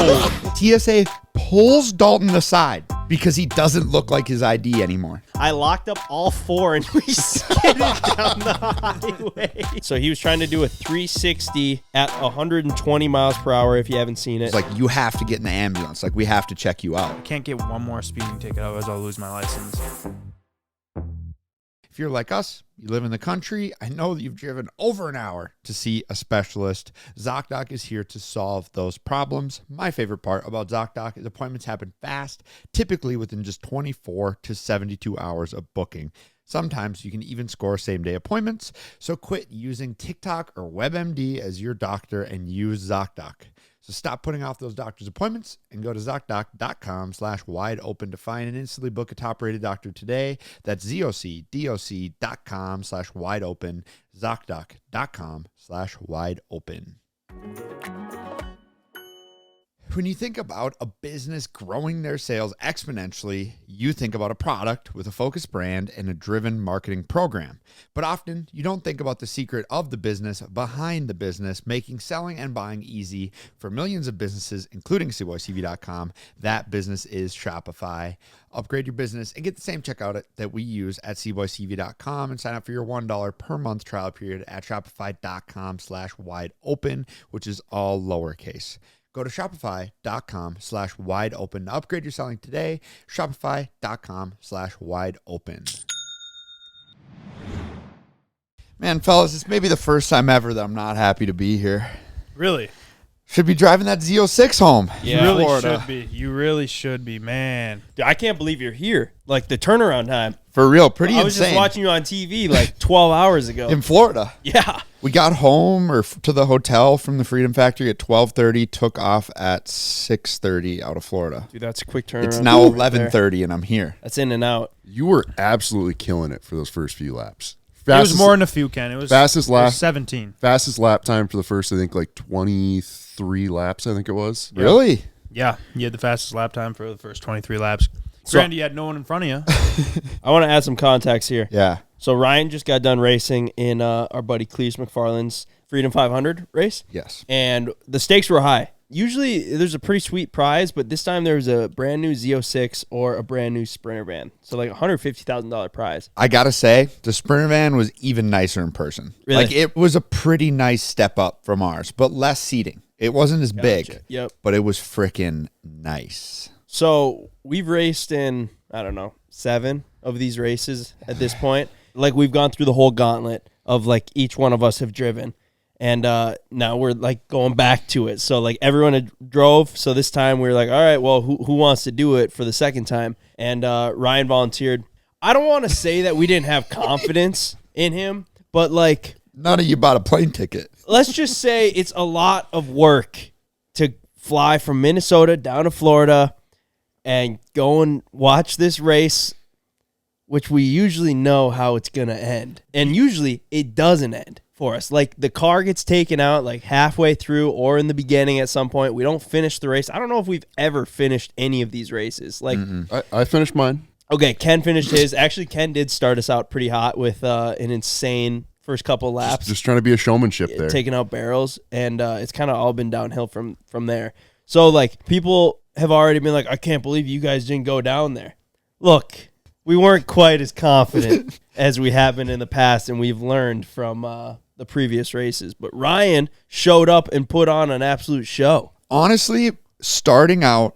Oh! TSA pulls Dalton aside because he doesn't look like his ID anymore. I locked up all four and we skidded down the highway. So he was trying to do a 360 at 120 miles per hour if you haven't seen it. It's like, you have to get in the ambulance. Like, we have to check you out. I can't get one more speeding ticket, otherwise I'll lose my license. If you're like us, you live in the country, I know that you've driven over an hour to see a specialist. Zocdoc is here to solve those problems. My favorite part about Zocdoc is appointments happen fast, typically within just 24 to 72 hours of booking. Sometimes you can even score same-day appointments, so quit using TikTok or WebMD as your doctor and use Zocdoc. So stop putting off those doctor's appointments and go to Zocdoc.com/wide open to find and instantly book a top-rated doctor today. That's ZocDoc.com/wide open. Zocdoc.com/wide open. When you think about a business growing their sales exponentially, you think about a product with a focused brand and a driven marketing program. But often, you don't think about the secret of the business behind the business, making selling and buying easy for millions of businesses, including CboysTV.com. That business is Shopify. Upgrade your business and get the same checkout that we use at CboysTV.com and sign up for your $1 per month trial period at Shopify.com/wide open, which is all lowercase. Go to Shopify.com/wide open to upgrade your selling today. Shopify.com/wide open. Man, fellas, this may be the first time ever that I'm not happy to be here. Really? Should be driving that Z06 home. Yeah, you really should be. You really should be, man. Dude, I can't believe you're here. Like, the turnaround time. For real, pretty insane. I was just watching you on TV like 12 hours ago. In Florida. Yeah. We got home or to the hotel from the Freedom Factory at 12:30, took off at 6:30 out of Florida. Dude, that's a quick turnaround. It's now 11:30 and I'm here. That's in and out. You were absolutely killing it for those first few laps. It was more than a few, Ken. It was fastest lap. 17. Fastest lap time for the first, I think, like 23 laps, I think it was. Really? Yeah. You had the fastest lap time for the first 23 laps. Granted, you had no one in front of you. I want to add some context here. Yeah. So Ryan just got done racing in our buddy Cleese McFarland's Freedom 500 race. Yes. And the stakes were high. Usually there's a pretty sweet prize, but this time there was a brand new Z06 or a brand new Sprinter van. So like $150,000 prize. I got to say, the Sprinter van was even nicer in person. Really? Like, it was a pretty nice step up from ours, but less seating. It wasn't as big, Yep. but it was freaking nice. So we've raced in, I don't know, 7 of these races at this point. Like, we've gone through the whole gauntlet of like each one of us have driven. And now we're like going back to it. So like everyone had drove. So this time we were like, all right, well, who wants to do it for the second time? And Ryan volunteered. I don't want to say that we didn't have confidence in him, but like, none of you bought a plane ticket. Let's just say it's a lot of work to fly from Minnesota down to Florida and go and watch this race, which we usually know how it's going to end. And usually it doesn't end for us. Like, the car gets taken out like halfway through or in the beginning at some point. We don't finish the race. I don't know if we've ever finished any of these races. Like, I finished mine. Okay, Ken finished his. Actually, Ken did start us out pretty hot with an insane first couple laps. Just trying to be a showmanship there. Taking out barrels, and it's kind of all been downhill from there. So, like, people have already been like, I can't believe you guys didn't go down there. Look, we weren't quite as confident as we have been in the past, and we've learned from the previous races. But Ryan showed up and put on an absolute show. Honestly, starting out,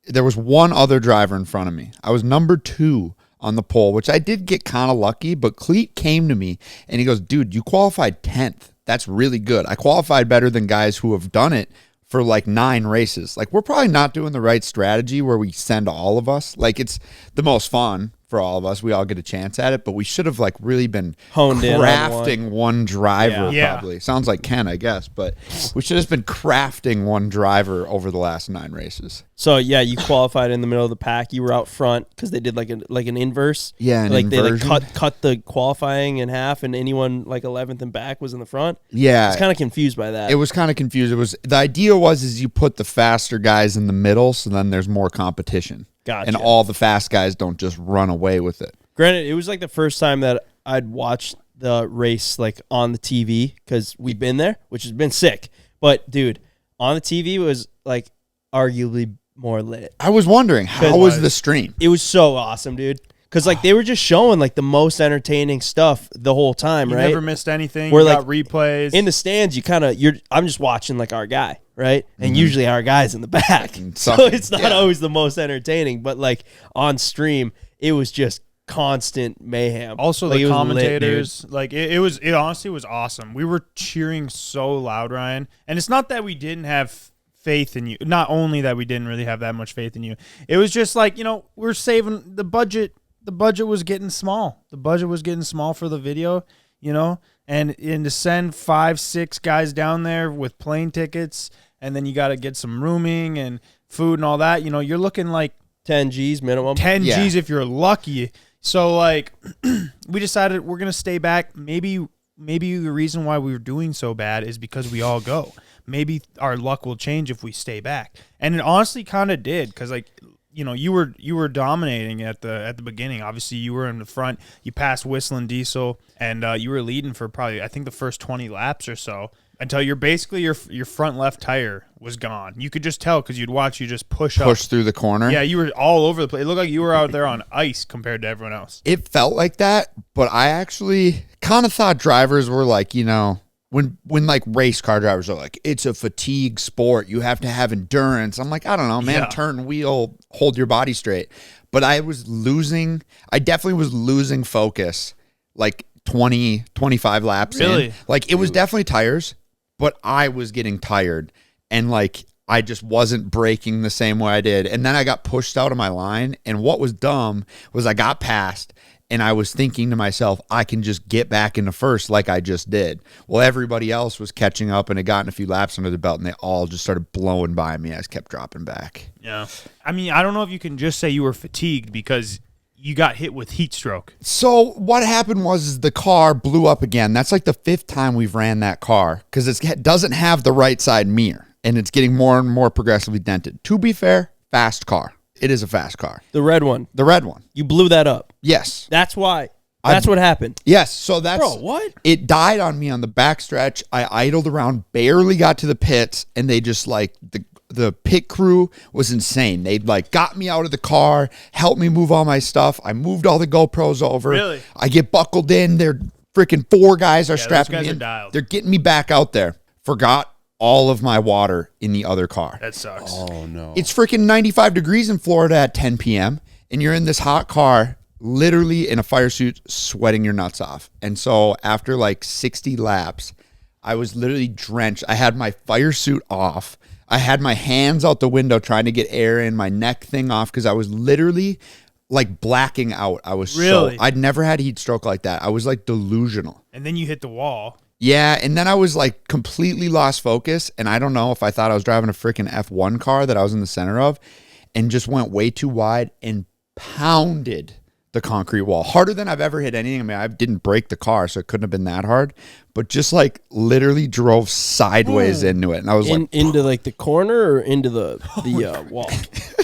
there was one other driver in front of me. I was number 2 on the pole, which I did get kind of lucky, but Cleet came to me and he goes, dude, you qualified 10th. That's really good. I qualified better than guys who have done it for like 9 races. Like, we're probably not doing the right strategy where we send all of us. Like, it's the most fun for all of us. We all get a chance at it, but we should have like really been honed crafting one driver. Yeah. Probably sounds like Ken, I guess, but we should have been crafting one driver over the last 9 races. So yeah, you qualified in the middle of the pack. You were out front because they did like an inverse. Yeah, an like inversion. they like cut the qualifying in half, and anyone like 11th and back was in the front. Yeah, I was kind of confused by that. It was kind of confused. It was, the idea was you put the faster guys in the middle, so then there's more competition. Gotcha. And all the fast guys don't just run away with it. Granted, it was like the first time that I'd watched the race like on the TV because we've been there, which has been sick. But dude, on the TV was like arguably more lit. I was wondering, how was the stream? It was so awesome, dude. Because like they were just showing like the most entertaining stuff the whole time, You right? never missed anything. Where, You like, got replays. In the stands, I'm just watching like our guy, right? And usually our guy's in the back. So it's not always the most entertaining, but like on stream, it was just constant mayhem. Also, like, the it was commentators, like it honestly was awesome. We were cheering so loud, Ryan. And it's not that we didn't have faith in you. Not only that we didn't really have that much faith in you. It was just like, we're saving the budget. The budget was getting small. The budget was getting small for the video, and to send 5-6 guys down there with plane tickets, and then you got to get some rooming and food and all that. You're looking like 10 G's minimum. 10 G's if you're lucky. So like, we decided we're gonna stay back. Maybe the reason why we were doing so bad is because we all go. Maybe our luck will change if we stay back, and it honestly kind of did, because like. You were dominating at the beginning. Obviously, you were in the front. You passed Whistling Diesel, and you were leading for probably, I think, the first 20 laps or so, until your front left tire was gone. You could just tell because you'd watch you just push through the corner. Yeah, you were all over the place. It looked like you were out there on ice compared to everyone else. It felt like that, but I actually kind of thought drivers were like, when like race car drivers are like, it's a fatigue sport, you have to have endurance. I'm like, I don't know, man, Yeah. turn wheel, hold your body straight. But I definitely was losing focus like 20, 25 laps in. Really? Like it was definitely tires, but I was getting tired, and like I just wasn't braking the same way I did. And then I got pushed out of my line, and what was dumb was I got passed, and I was thinking to myself, I can just get back into first like I just did. Well, everybody else was catching up and had gotten a few laps under the belt, and they all just started blowing by me. I just kept dropping back. Yeah. I mean, I don't know if you can just say you were fatigued because you got hit with heat stroke. So what happened was the car blew up again. That's like the 5th time we've ran that car, because it doesn't have the right side mirror, and it's getting more and more progressively dented. To be fair, fast car. It is a fast car. The red one. The red one. You blew that up. Yes. That's why. That's what happened. Yes. So that's... Bro, what? It died on me on the backstretch. I idled around, barely got to the pits, and they just like... The pit crew was insane. They like got me out of the car, helped me move all my stuff. I moved all the GoPros over. Really? I get buckled in. They're freaking 4 guys are strapping those guys me in. are dialed. They're getting me back out there. Forgot all of my water in the other car. That sucks. Oh no. It's freaking 95 degrees in Florida at 10 p.m. and you're in this hot car, literally in a fire suit, sweating your nuts off. And so after like 60 laps, I was literally drenched. I had my fire suit off. I had my hands out the window trying to get air in, my neck thing off, because I was literally like blacking out. I was Really? I'd never had heat stroke like that. I was like delusional. And then you hit the wall. Yeah, and then I was like completely lost focus, and I don't know if I thought I was driving a freaking F1 car that I was in the center of, and just went way too wide and pounded the concrete wall harder than I've ever hit anything. I mean, I didn't break the car, so it couldn't have been that hard, but just like literally drove sideways into it, and I was like into like the corner or into the wall.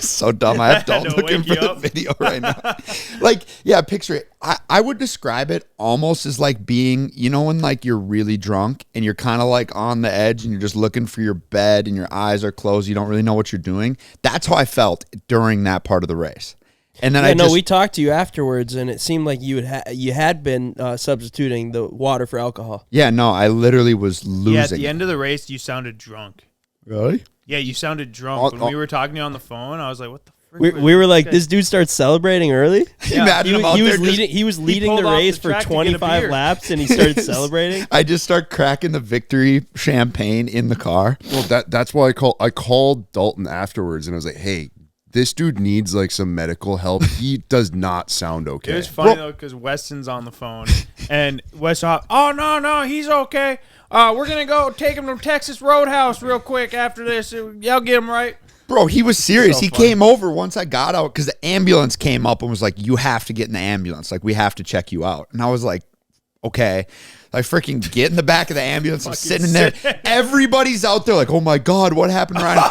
so dumb. I have Dalton To looking wake you for the up. video right now. Like, yeah, picture it. I would describe it almost as like being, when like you're really drunk and you're kind of like on the edge and you're just looking for your bed and your eyes are closed. You don't really know what you're doing. That's how I felt during that part of the race. And then we talked to you afterwards, and it seemed like you had been substituting the water for alcohol. Yeah, no, I literally was losing. Yeah, at the end of the race, you sounded drunk. Really? Yeah, you sounded drunk. When we were talking to you on the phone, I was like, what the frick? We were like, this dude starts celebrating early. Imagine him out there He was leading the pulled off race the for track to get a 25 beer. laps, and he started celebrating. I just start cracking the victory champagne in the car. Well, that's why I called Dalton afterwards, and I was like, hey, this dude needs like some medical help. He does not sound okay. It was funny though because Weston's on the phone and Weston, oh no, he's okay. We're gonna go take him to Texas Roadhouse real quick after this. Y'all get him right. Bro, he was serious. So He funny. came over once I got out because the ambulance came up and was like, you have to get in the ambulance. Like, we have to check you out. And I was like, okay. I freaking get in the back of the ambulance. I'm sitting there. Everybody's out there like, oh my God, what happened, Ryan?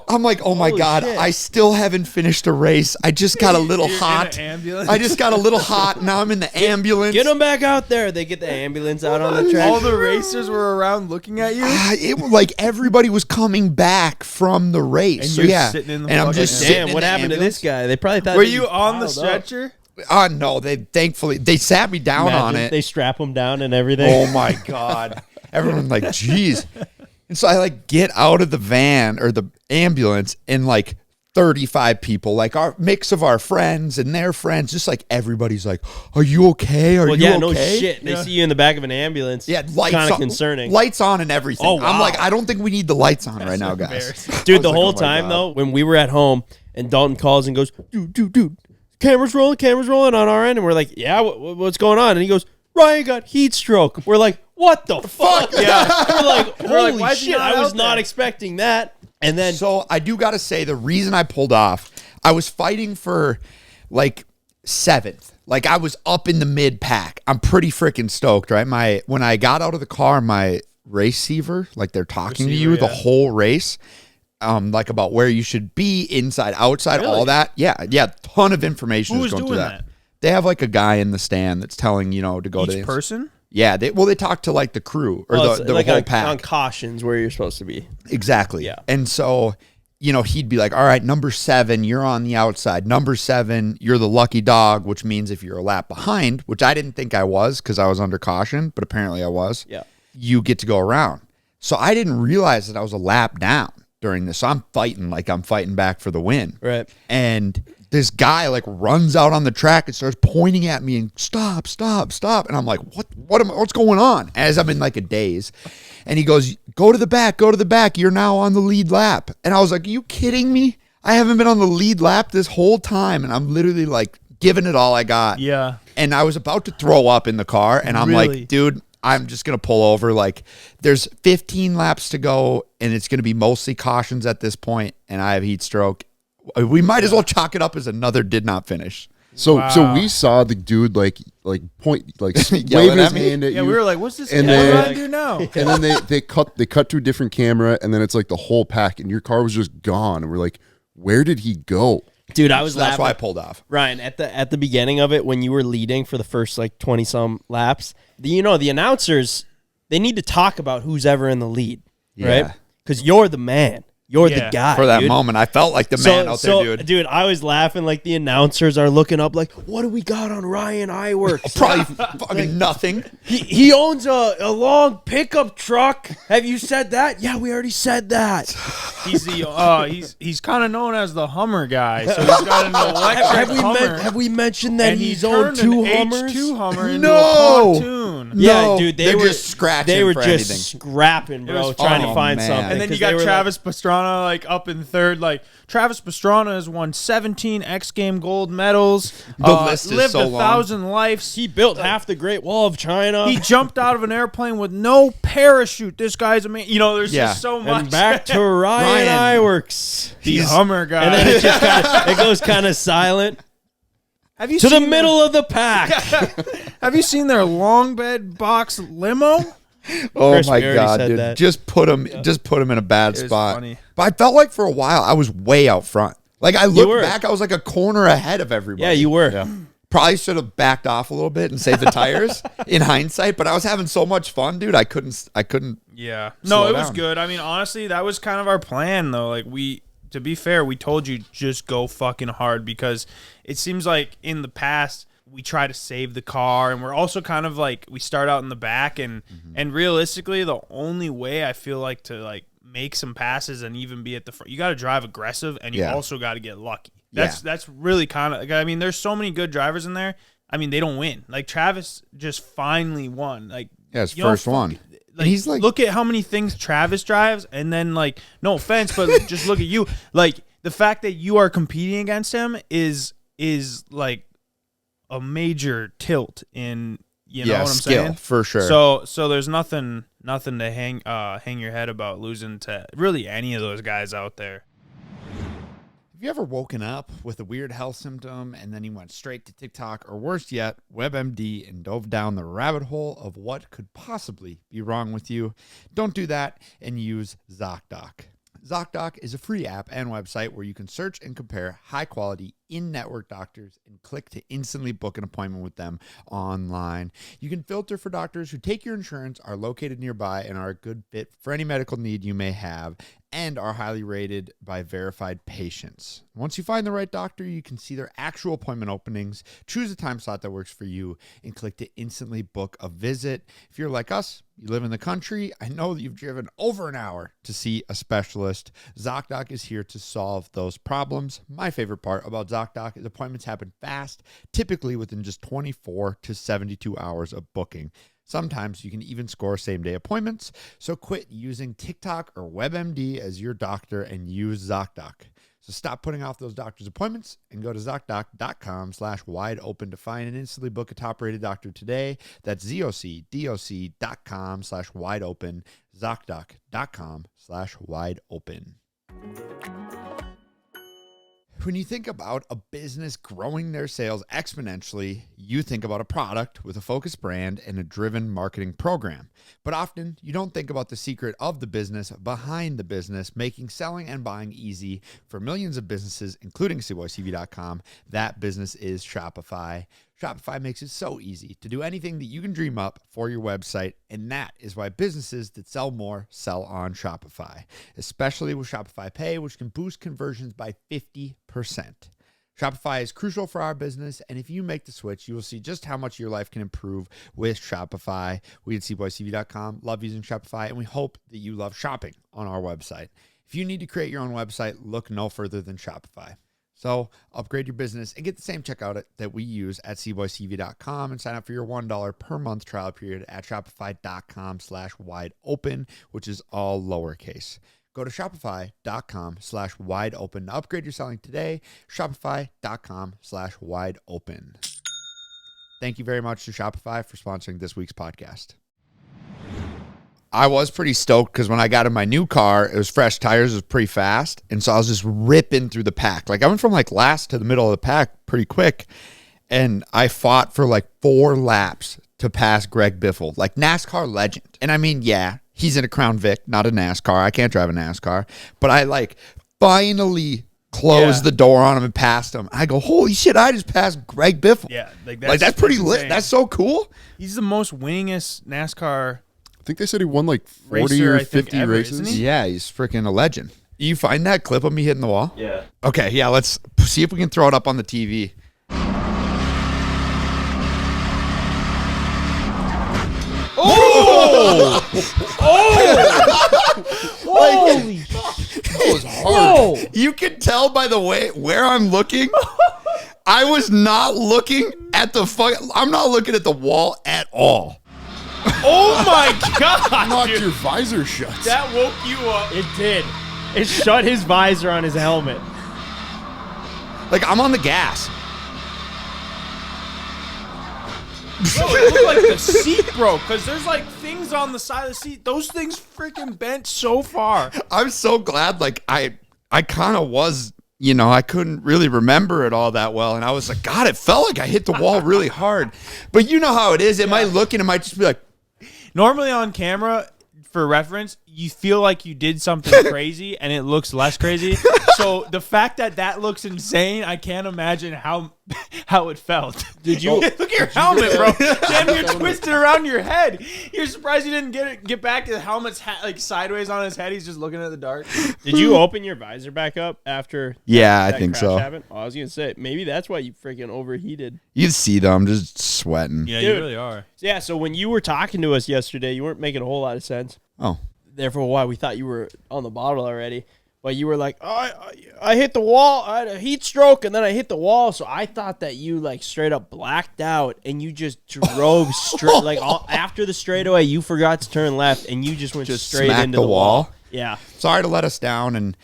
I'm like, oh my God, shit. I still haven't finished a race. I just got a little hot. I just got a little hot. Now I'm in the ambulance. Get them back out there. They get the ambulance out on the track. All the racers were around looking at you. It was like everybody was coming back from the race. And So you're yeah, sitting in the and I'm fucking just sitting Damn, in what the happened ambulance. to this guy? They probably thought Were that you he on the piled up. stretcher? No, they sat me down on Imagine it. They strap him down and everything. Oh my God. Everyone like, geez. And so I like get out of the van or the ambulance and like 35 people, like our mix of our friends and their friends, just like everybody's like, are you okay? Are Well, you yeah, okay? no shit. They see you in the back of an ambulance. Yeah, lights kind of on, concerning. Lights on and everything. Oh, I'm wow. like, I don't think we need the lights on right now, guys. Dude, I the was whole like, oh my time God. though, when we were at home and Dalton calls and goes, dude, camera's rolling on our end, and we're like, yeah, what's going on? And he goes, Ryan got heat stroke. We're like, what the fuck? Yeah, we're like, holy why is he shit, not I was out not there? expecting that. And then So I do got to say, the reason I pulled off, I was fighting for like 7th. Like I was up in the mid pack. I'm pretty freaking stoked, right? When I got out of the car, my receiver, like they're talking to you the whole race, like about where you should be, inside, outside, all that. Yeah, ton of information Who is was going through doing that. that? They have like a guy in the stand that's telling to go to Each the person? Yeah, they talk to like the crew or it's the like whole on, pack. on cautions where you're supposed to be. Exactly. Yeah. And so, he'd be like, all right, number 7, you're on the outside. Number 7, you're the lucky dog, which means if you're a lap behind, which I didn't think I was because I was under caution, but apparently I was. Yeah. You get to go around. So I didn't realize that I was a lap down during this. So I'm fighting back for the win. Right. And this guy like runs out on the track and starts pointing at me and stop. And I'm like, what's going on? As I'm in like a daze. And he goes, go to the back. You're now on the lead lap. And I was like, are you kidding me? I haven't been on the lead lap this whole time. And I'm literally like giving it all I got. Yeah. And I was about to throw up in the car. And I'm Really? like, dude, I'm just going to pull over. Like there's 15 laps to go and it's going to be mostly cautions at this point. And I have heat stroke. We might as well chalk it up as another did not finish. So we saw the dude like point like wave Yelling his at me? hand at Yeah, you. we were like, what's this? And What do I then- do now? And then they cut to a different camera, and then it's like the whole pack, and your car was just gone. And we're like, where did he go? Dude, I was So that's laughing. why I pulled off. Ryan, at the beginning of it, when you were leading for the first like 20 some laps, the announcers, they need to talk about who's ever in the lead, Yeah. right? Because you're the man. You're the guy. For that dude. moment, I felt like the man out there, dude. I was laughing like the announcers are looking up like, what do we got on Ryan Iwerks? Probably fucking nothing. He owns a long pickup truck. Have you said that? Yeah, we already said that. He's the he's kind of known as the Hummer guy. So he's got an electric Hummer. Have we mentioned that and he's he owned turned 2 an Hummers? H2 Hummer into No. a pontoon. Yeah, No, dude, they're just scratching They were for just anything. scrapping, bro, was trying funny. to find Oh, man. something. And then you 'cause they got were Travis Pastrana like up in third. Like Travis Pastrana has won 17 X Game gold medals. The list is lived so long. 1,000 lives. he built half the Great Wall of China. He jumped out of an airplane with no parachute. This guy's amazing. There's just so much. and back to Ryan Iwerks. the Hummer guy. And then it just it goes kind of silent have you to the seen middle of the pack. Have you seen their long bed box limo? Oh Chris, my we already God, said dude! that. Just put him in a bad It was spot. funny. But I felt like for a while I was way out front. Like I looked were. back, I was like a corner ahead of everybody. Yeah, you were. Probably should have backed off a little bit and saved the tires in hindsight. But I was having so much fun, dude. I couldn't. Yeah. Slow No, it was down. good. I mean, honestly, that was kind of our plan, though. Like, to be fair, we told you just go fucking hard because it seems like in the past we try to save the car, and we're also kind of like we start out in the back, and realistically, the only way I feel like to like make some passes and even be at the front, you got to drive aggressive, and you Yeah. also got to get lucky. That's really kind of like, I mean, there's so many good drivers in there. I mean, they don't win. Like Travis just finally won. Like His you know, first one. Like, He's like, look at how many things Travis drives, and then like, no offense, but just look at you. Like the fact that you are competing against him is like a major tilt in you know what I'm skill saying for sure. So there's nothing to hang your head about losing to really any of those guys out there. Have you ever woken up with a weird health symptom and then you went straight to TikTok or worse yet, WebMD and dove down the rabbit hole of what could possibly be wrong with you? Don't do that and use Zocdoc. Zocdoc is a free app and website where you can search and compare high-quality in-network doctors and click to instantly book an appointment with them online. You can filter for doctors who take your insurance, are located nearby, and are a good fit for any medical need you may have, and are highly rated by verified patients. Once you find the right doctor, you can see their actual appointment openings, choose a time slot that works for you, and click to instantly book a visit. If you're like us, you live in the country, I know that you've driven over an hour to see a specialist. Zocdoc is here to solve those problems. My favorite part about Zocdoc is appointments happen fast, typically within just 24 to 72 hours of booking. Sometimes you can even score same-day appointments, so quit using TikTok or WebMD as your doctor and use Zocdoc. So stop putting off those doctor's appointments and go to ZocDoc.com/wide-open to find and instantly book a top-rated doctor today. That's ZocDoc.com/wide-open, ZocDoc.com/wide-open. When you think about a business growing their sales exponentially, you think about a product with a focused brand and a driven marketing program. But often, you don't think about the secret of the business behind the business, making selling and buying easy for millions of businesses, including CboysTV.com. That business is Shopify. Shopify makes it so easy to do anything that you can dream up for your website, and that is why businesses that sell more sell on Shopify, especially with Shopify Pay, which can boost conversions by 50%. Shopify is crucial for our business, and if you make the switch, you will see just how much your life can improve with Shopify. We at CboysTV.com love using Shopify, and we hope that you love shopping on our website. If you need to create your own website, look no further than Shopify. So upgrade your business and get the same checkout that we use at CboysTV.com and sign up for your $1 per month trial period at Shopify.com/wide-open, which is all lowercase. Go to Shopify.com/wide-open to upgrade your selling today. Shopify.com/wide-open. Thank you very much to Shopify for sponsoring this week's podcast. I was pretty stoked because when I got in my new car, it was fresh tires, it was pretty fast. And so I was just ripping through the pack. Like I went from like last to the middle of the pack pretty quick. And I fought for like 4 laps to pass Greg Biffle, like NASCAR legend. And I mean, yeah, he's in a Crown Vic, not a NASCAR. I can't drive a NASCAR. But I like finally closed the door on him and passed him. I go, holy shit, I just passed Greg Biffle. Yeah, that's pretty lit. That's so cool. He's the most winningest NASCAR. I think they said he won like 40 racer, or I think, 50 ever, races. isn't he? Yeah, he's freaking a legend. You find that clip of me hitting the wall? Yeah. Okay, yeah, let's see if we can throw it up on the TV. Oh! Holy That was hard. You can tell by the way where I'm looking. I was not looking at I'm not looking at the wall at all. Oh my god! Knocked dude. your visor shut. That woke you up. It did. It shut his visor on his helmet. Like I'm on the gas. Bro, it looked like the seat broke because there's like things on the side of the seat. Those things freaking bent so far. I'm so glad. Like I kind of was, I couldn't really remember it all that well, and I was like, God, it felt like I hit the wall really hard. But you know how it is. Am I looking? It might just be like. Normally on camera, for reference, you feel like you did something crazy and it looks less crazy. So the fact that looks insane, I can't imagine how it felt. Did you look at your helmet, bro? Damn, you're twisted around your head. You're surprised you didn't get back to the helmet's like sideways on his head. He's just looking at the dark. Did you open your visor back up after? Yeah, that I think crash so. happened? Oh, I was gonna say maybe that's why you freaking overheated. You see though, I'm just sweating. Yeah, Dude. you really are. Yeah. So when you were talking to us yesterday, you weren't making a whole lot of sense. Oh. There for a while, we thought you were on the bottle already. But you were like, I hit the wall. I had a heat stroke, and then I hit the wall. So I thought that you like straight up blacked out, and you just drove straight. Like after the straightaway, you forgot to turn left, and you just went straight smacked into the the wall. Yeah. Sorry to let us down, and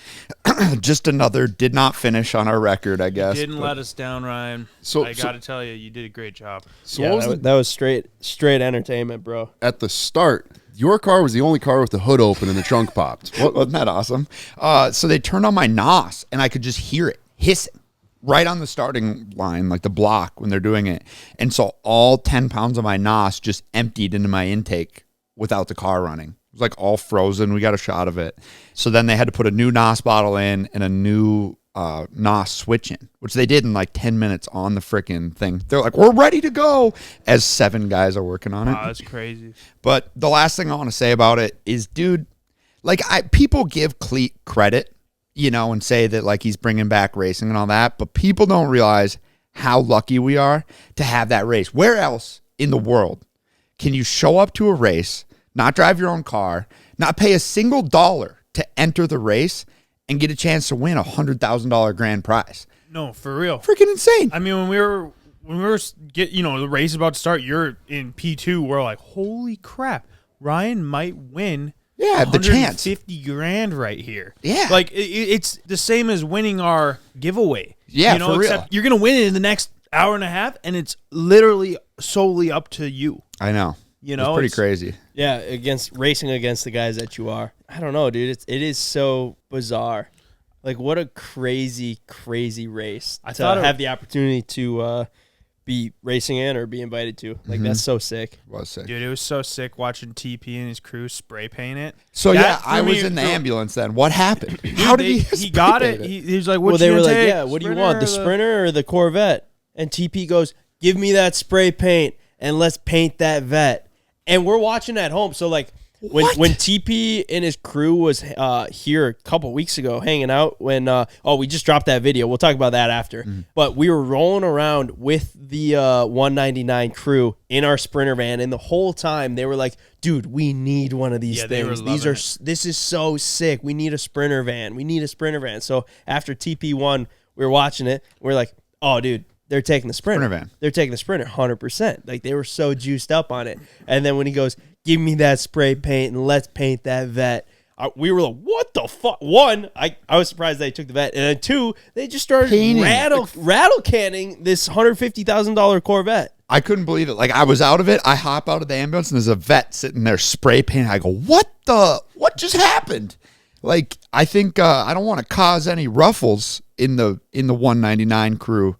just another did not finish on our record, I guess. Didn't let us down, Ryan. So- I got to tell you, you did a great job. So Yeah, what was that was straight entertainment, bro. at the start? Your car was the only car with the hood open and the trunk popped. Wasn't that awesome? So they turned on my NOS, and I could just hear it. hissing right on the starting line, like the block when they're doing it. And so all 10 pounds of my NOS just emptied into my intake without the car running. It was like all frozen. We got a shot of it. So then they had to put a new NOS bottle in and a new NOS switch in, which they did in like 10 minutes on the freaking thing. They're like, we're ready to go, as 7 guys are working on it. Wow, that's crazy. But the last thing I want to say about it is, dude, like people give Cleat credit, you know, and say that like he's bringing back racing and all that, but people don't realize how lucky we are to have that race. Where else in the world can you show up to a race, not drive your own car, not pay a single dollar to enter the race, and get a chance to win $100,000 grand prize? No, for real. Freaking insane. I mean, when we were the race is about to start, you're in P2, we're like, holy crap, Ryan might win. Yeah, the chance. 50 grand right here. Yeah. Like it's the same as winning our giveaway. Yeah, you know, for real. except you're going to win it in the next hour and a half, and it's literally solely up to you. I know. You know, it's pretty crazy. Yeah, racing against the guys that you are. I don't know, dude. It is so bizarre. Like, what a crazy, crazy race I to thought have the opportunity to be racing in or be invited to. Like, that's so sick. It was sick. Dude, it was so sick watching TP and his crew spray paint it. So That, yeah, for I me, was in the so- ambulance then. What happened? How did he? He got it. He was like, "What Well, they you were gonna like, take? yeah, what do you want, the Sprinter or Sprinter or the Corvette? And TP goes, give me that spray paint and let's paint that vet. And we're watching at home. So, like, when TP and his crew was here a couple weeks ago hanging out, when we just dropped that video. We'll talk about that after. But we were rolling around with the 199 crew in our Sprinter van, and the whole time they were like, dude, we need one of these they were things. loving This is so sick. We need a Sprinter van. We need a Sprinter van. So after TP won, we were watching it. We're like, oh, dude, they're taking the Sprinter. Sprinter van. They're taking the Sprinter 100%. Like, they were so juiced up on it. And then when he goes, give me that spray paint and let's paint that vet, we were like, what the fuck? One, I was surprised they took the vet. And then two, they just started Painting. rattle canning this $150,000 Corvette. I couldn't believe it. Like, I was out of it. I hop out of the ambulance, and there's a vet sitting there spray painting. I go, what just happened? Like, I think I don't want to cause any ruffles in the 199 crew,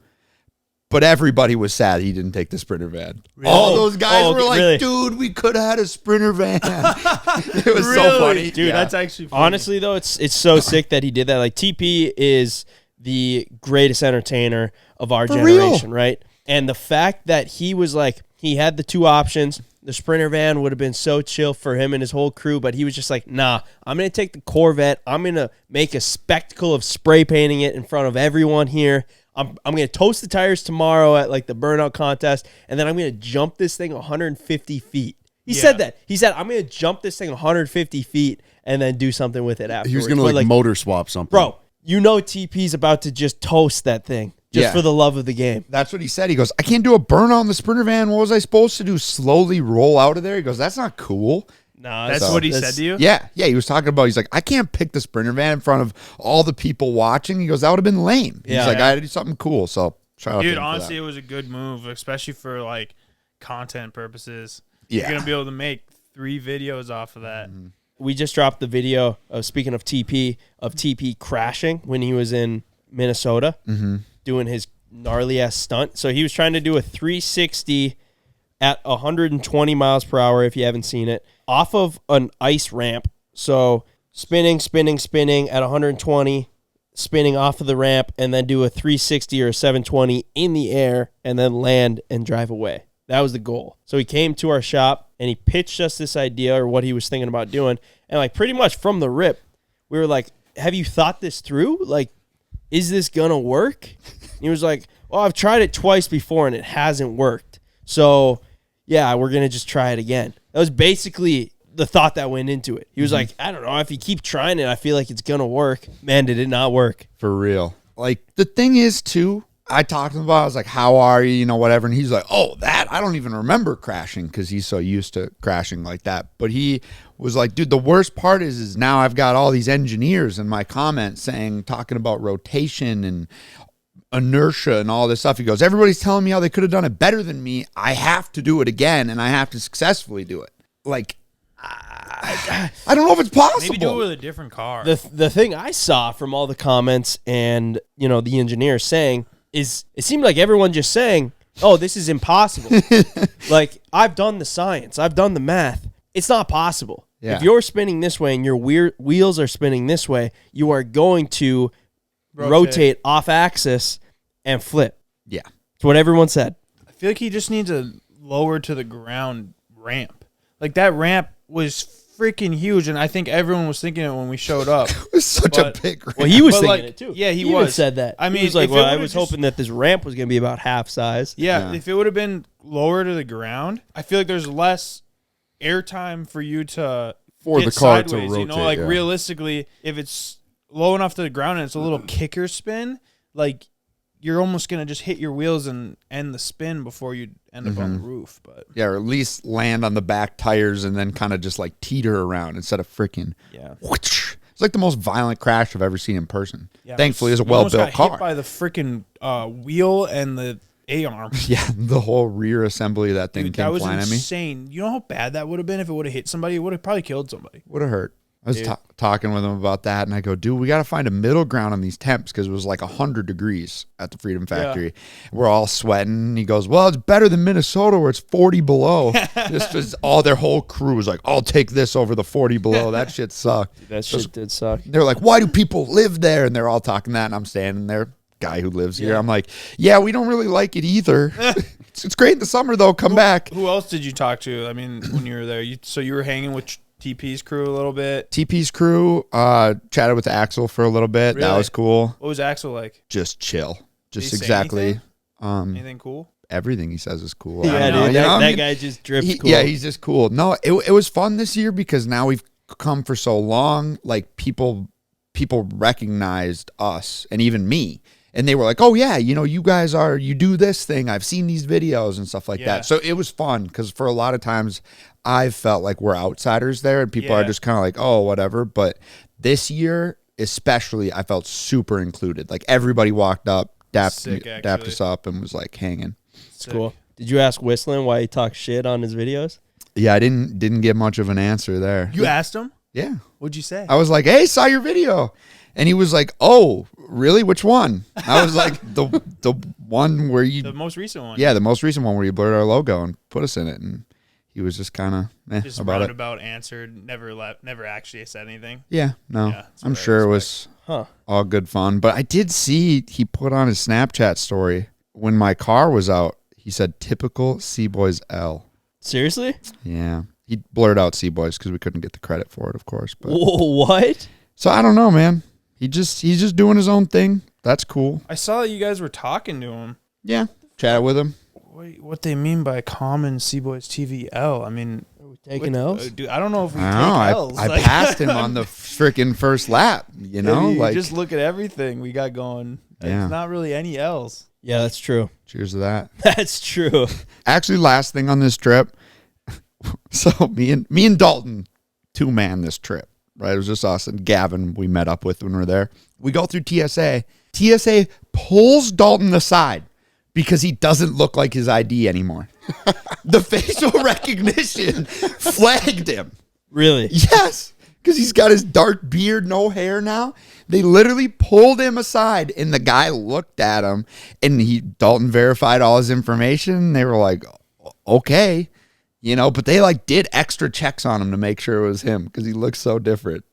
but everybody was sad he didn't take the Sprinter van. Really? All those guys Oh, were like, really? dude, we could have had a Sprinter van. It was so Really? funny. Dude, Yeah. that's actually funny. Honestly, though, it's so sick that he did that. Like, TP is the greatest entertainer of our generation, right? And the fact that he was like, he had the two options. The Sprinter van would have been so chill for him and his whole crew, but he was just like, nah, I'm going to take the Corvette. I'm going to make a spectacle of spray painting it in front of everyone here. I'm going to toast the tires tomorrow at like the burnout contest, and then I'm going to jump this thing 150 feet. He said that. He said, I'm going to jump this thing 150 feet and then do something with it afterwards. He was going to like motor swap something. Bro, you know TP's about to just toast that thing just for the love of the game. That's what he said. He goes, I can't do a burnout on the Sprinter van. What was I supposed to do? Slowly roll out of there? He goes, that's not cool. No, That's what he said to you? Yeah. He was talking about, he's like, I can't pick the Sprinter van in front of all the people watching. He goes, that would have been lame. He's like, I had to do something cool. So shout out to Dude, him for honestly, that. it was a good move, especially for like content purposes. Yeah. You're gonna be able to make 3 videos off of that. We just dropped the video of, speaking of TP crashing when he was in Minnesota doing his gnarly ass stunt. So he was trying to do a 360 at 120 miles per hour, if you haven't seen it, off of an ice ramp. So spinning at 120, spinning off of the ramp, and then do a 360 or a 720 in the air, and then land and drive away. That was the goal. So he came to our shop, and he pitched us this idea or what he was thinking about doing. And like pretty much from the rip, we were like, have you thought this through? Like, is this going to work? And he was like, well, I've tried it twice before, and it hasn't worked. So, yeah, we're going to just try it again. That was basically the thought that went into it. He was like, I don't know, if you keep trying it, I feel like it's going to work. Man, did it not work. For real. Like, the thing is, too, I talked to him about it. I was like, how are you? You know, whatever. And he's like, oh, that? I don't even remember crashing because he's so used to crashing like that. But he was like, dude, the worst part is now I've got all these engineers in my comments talking about rotation and inertia and all this stuff. He goes, everybody's telling me how they could have done it better than me. I have to do it again, and I have to successfully do it. Like, I don't know if it's possible. Maybe do it with a different car. The thing I saw from all the comments and, you know, the engineer saying is it seemed like everyone just saying, oh, this is impossible. Like, I've done the science. I've done the math. It's not possible. Yeah. If you're spinning this way and your wheels are spinning this way, you are going to rotate off axis and flip. Yeah. That's what everyone said. I feel like he just needs a lower to the ground ramp. Like, that ramp was freaking huge, and I think everyone was thinking it when we showed up. It was such a big ramp. Well, he was But, thinking like, it too. yeah, he even was. said that. I mean, he was like, if it well, I would've was just- hoping that this ramp was going to be about half size. Yeah, Yeah. if it would have been lower to the ground, I feel like there's less airtime for you to For get the car to sideways, you know, rotate, like yeah. realistically, if it's low enough to the ground and it's a little kicker spin, like you're almost gonna just hit your wheels and end the spin before you end up on the roof. But Yeah, or at least land on the back tires and then kind of just like teeter around instead of freaking. yeah, Whoosh. It's like the most violent crash I've ever seen in person. yeah Thankfully, it's a we almost well-built got hit car. by the freaking wheel and the A-arm. Yeah, the whole rear assembly of that thing Dude, came that was flying at me. insane. You know how bad that would have been if it would have hit somebody? It would have probably killed somebody. Would have hurt. I was talking with him about that, and I go, dude, we got to find a middle ground on these temps because it was like 100 degrees at the Freedom Factory. We're all sweating. And he goes, well, it's better than Minnesota where it's 40 below. This was all their whole crew was like, I'll take this over the 40 below. That shit sucked. That shit did suck. They're like, why do people live there? And they're all talking that, and I'm standing there, guy who lives here. I'm like, yeah, we don't really like it either. It's great in the summer, though. Come back. Who else did you talk to? I mean, when you were there, so you were hanging with TP's crew a little bit. TP's crew chatted with Axel for a little bit. That Really? was cool. What was Axel like? Just chill. Just he say exactly. Anything cool? Everything he says is cool. Yeah, I don't know, dude, you know, I that mean, guy just drips cool. Yeah, he's just cool. No, it was fun this year because now we've come for so long. Like people recognized us and even me. And they were like, oh, yeah, you know, you do this thing. I've seen these videos and stuff like Yeah. that. So it was fun because for a lot of times I've felt like we're outsiders there and people are just kind of like, oh, whatever. But this year, especially, I felt super included. Like everybody walked up, dapped us up and was like hanging. It's cool. Did you ask Whistling why he talks shit on his videos? Yeah, I didn't get much of an answer there. You asked him? Yeah. What'd you say? I was like, hey, saw your video. And he was like, oh, really? Which one? I was like, the one where you... The most recent one. Yeah, the most recent one where you blurred our logo and put us in it. And he was just kind of Just about it. roundabout answered. Never actually said anything. Yeah, no. Yeah, that's I'm what I sure it was all good fun. But I did see he put on his Snapchat story when my car was out. He said, typical C-Boys L. Seriously? Yeah. He blurred out C-Boys because we couldn't get the credit for it, of course. But Whoa, what? so I don't know, man. He's just doing his own thing. That's cool. I saw that you guys were talking to him. Yeah. Chat with him. What they mean by common CboysTV L? I mean, Are we taking L's? Dude, I don't know if we I take don't know. L's. I Like- passed him on the freaking first lap, you know? You Like, just look at everything we got going. Yeah. There's not really any L's. Yeah, that's true. cheers to that. That's true. Actually, last thing on this trip. So me and Dalton, 2-man this trip, right? It was just us and Gavin we met up with when we were there. We go through TSA. TSA pulls Dalton aside because he doesn't look like his ID anymore. The facial recognition flagged him. Really? Yes, because he's got his dark beard, no hair now. They literally pulled him aside, and the guy looked at him, and Dalton verified all his information. They were like, okay, you know, but they like did extra checks on him to make sure it was him because he looks so different.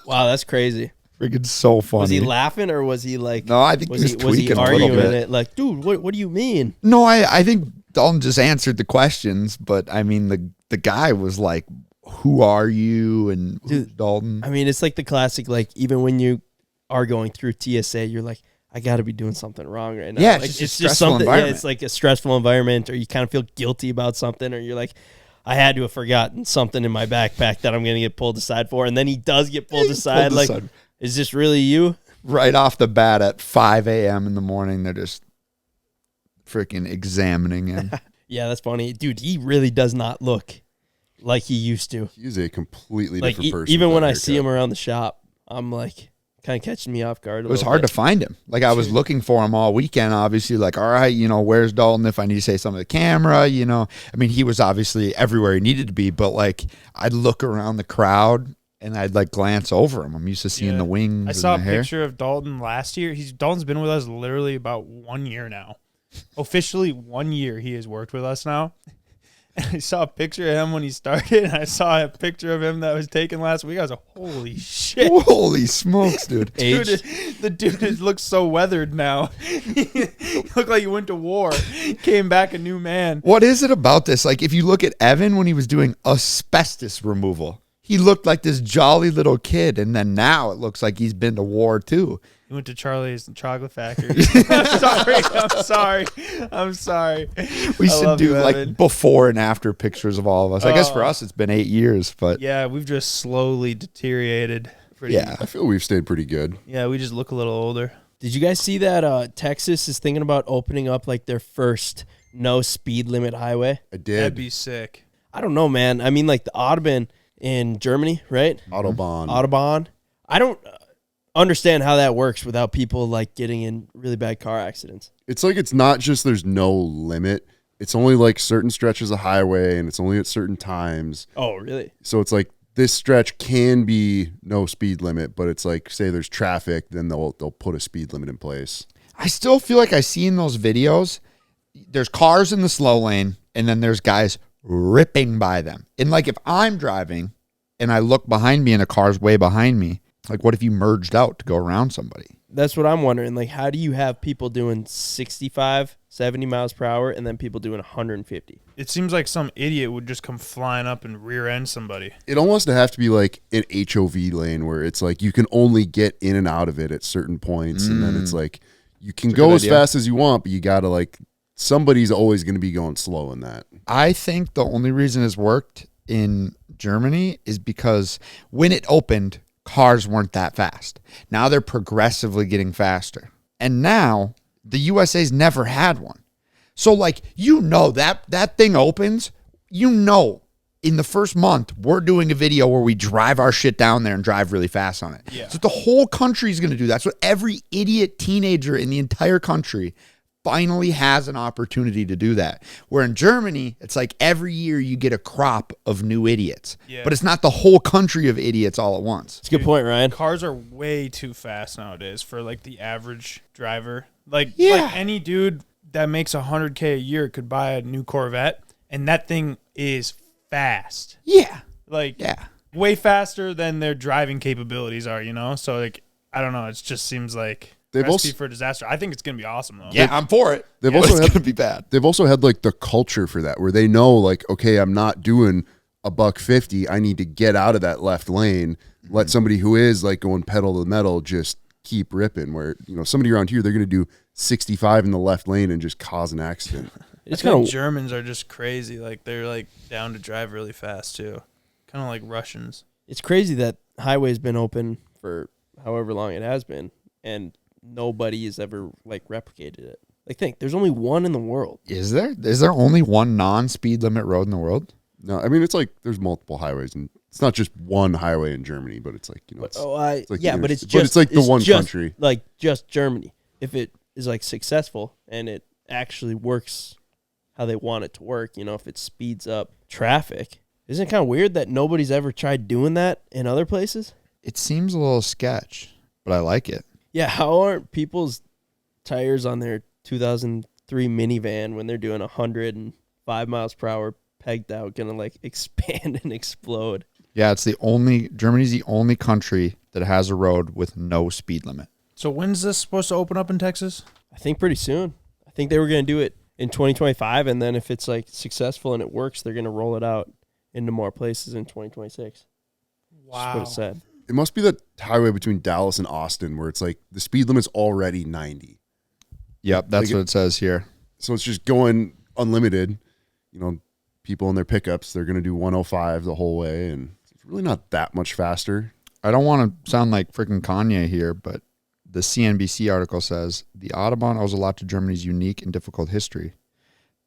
Wow, that's crazy. Freaking so funny. Was he laughing or was he like? No, I think was he was tweaking a arguing little bit. it? Like, dude, what do you mean? No, I think Dalton just answered the questions, but I mean the guy was like, who are you? And who's Dalton? I mean, it's like the classic, like, even when you are going through TSA, you're like, I got to be doing something wrong right now. Yeah, like, it's just a stressful something. Yeah, environment. it's like a stressful environment, or you kind of feel guilty about something, or you're like, I had to have forgotten something in my backpack that I'm going to get pulled aside for. And then he does get pulled aside. Like, is this really you? Right off the bat at 5 a.m. in the morning, they're just freaking examining him. Yeah, that's funny. Dude, he really does not look like he used to. He's a completely Like, different person. even with when that I see haircut. him around the shop, I'm like, kind of catching me off guard. It was hard to find him. Like, I was looking for him all weekend, obviously. Like, all right, where's Dalton if I need to say something to the camera, I mean, he was obviously everywhere he needed to be, but, like, I'd look around the crowd and I'd, like, glance over him. I'm used to seeing the wings I saw and a the hair. picture of Dalton last year. Dalton's been with us literally about 1 year now. Officially 1 year he has worked with us now. And I saw a picture of him when he started, and I saw a picture of him that was taken last week. I was like, holy shit. Holy smokes, dude. The dude looks so weathered now. He looked like he went to war, came back a new man. What is it about this? Like, if you look at Evan when he was doing asbestos removal, he looked like this jolly little kid, and then now it looks like he's been to war too. He went to Charlie's Chocolate Factory. I'm sorry. We should do like before and after pictures of all of us. I guess for us it's been 8 years, but yeah, we've just slowly deteriorated. I feel we've stayed pretty good. Yeah, we just look a little older. Did you guys see that Texas is thinking about opening up like their first no speed limit highway? I did. That'd be sick. I don't know, man. I mean, like the Autobahn in Germany, right? Autobahn. I don't understand how that works without people like getting in really bad car accidents. It's like it's not just there's no limit. It's only like certain stretches of highway, and it's only at certain times. Oh, really? So it's like this stretch can be no speed limit, but it's like, say there's traffic, then they'll put a speed limit in place. I still feel like I see in those videos, there's cars in the slow lane, and then there's guys ripping by them. And like if I'm driving and I look behind me and a car's way behind me, like what if you merged out to go around somebody? That's what I'm wondering. Like, how do you have people doing 65, 70 miles per hour and then people doing 150? It seems like some idiot would just come flying up and rear end somebody. It almost have to be like an HOV lane where it's like you can only get in and out of it at certain points. And then it's like you can go as fast as you want, but you got to like, somebody's always going to be going slow in that. I think the only reason it's worked in Germany is because when it opened, cars weren't that fast. Now they're progressively getting faster. And now the USA's never had one. So like, that thing opens, in the first month, we're doing a video where we drive our shit down there and drive really fast on it. Yeah. So the whole country's going to do that. So every idiot teenager in the entire country finally has an opportunity to do that. Where in Germany, it's like every year you get a crop of new idiots. Yeah. But it's not the whole country of idiots all at once. It's a good point, Ryan. Cars are way too fast nowadays for like the average driver. Like any dude that makes $100K a year could buy a new Corvette, and that thing is fast. Yeah. Way faster than their driving capabilities are, So like, I don't know. It just seems like recipe for disaster. I think it's going to be awesome, though. Yeah, I'm for it. It's going to be bad. They've also had like the culture for that where they know like, okay, I'm not doing $150. I need to get out of that left lane. Let somebody who is like going pedal to the metal just keep ripping, where, somebody around here, they're going to do 65 in the left lane and just cause an accident. It's kind of Germans are just crazy. Like they're like down to drive really fast too. Kind of like Russians. It's crazy that highway's been open for however long it has been, and nobody has ever like replicated it. Like, think, there's only one in the world. Is there? Is there only one non-speed limit road in the world? No, I mean, it's like there's multiple highways, and it's not just one highway in Germany, but it's like, it's like but it's like the one country. Like just Germany. If it is like successful and it actually works how they want it to work, if it speeds up traffic, isn't it kind of weird that nobody's ever tried doing that in other places? It seems a little sketch, but I like it. Yeah, how aren't people's tires on their 2003 minivan when they're doing 105 miles per hour pegged out gonna like expand and explode? Yeah, Germany's the only country that has a road with no speed limit. So when's this supposed to open up in Texas? I think pretty soon. I think they were gonna do it in 2025, and then if it's like successful and it works, they're gonna roll it out into more places in 2026. Wow. That's what it said. It must be the highway between Dallas and Austin where it's like the speed limit's already 90. Yep, that's what it says here. So it's just going unlimited. People in their pickups, they're going to do 105 the whole way, and it's really not that much faster. I don't want to sound like freaking Kanye here, but the CNBC article says the Autobahn owes a lot to Germany's unique and difficult history.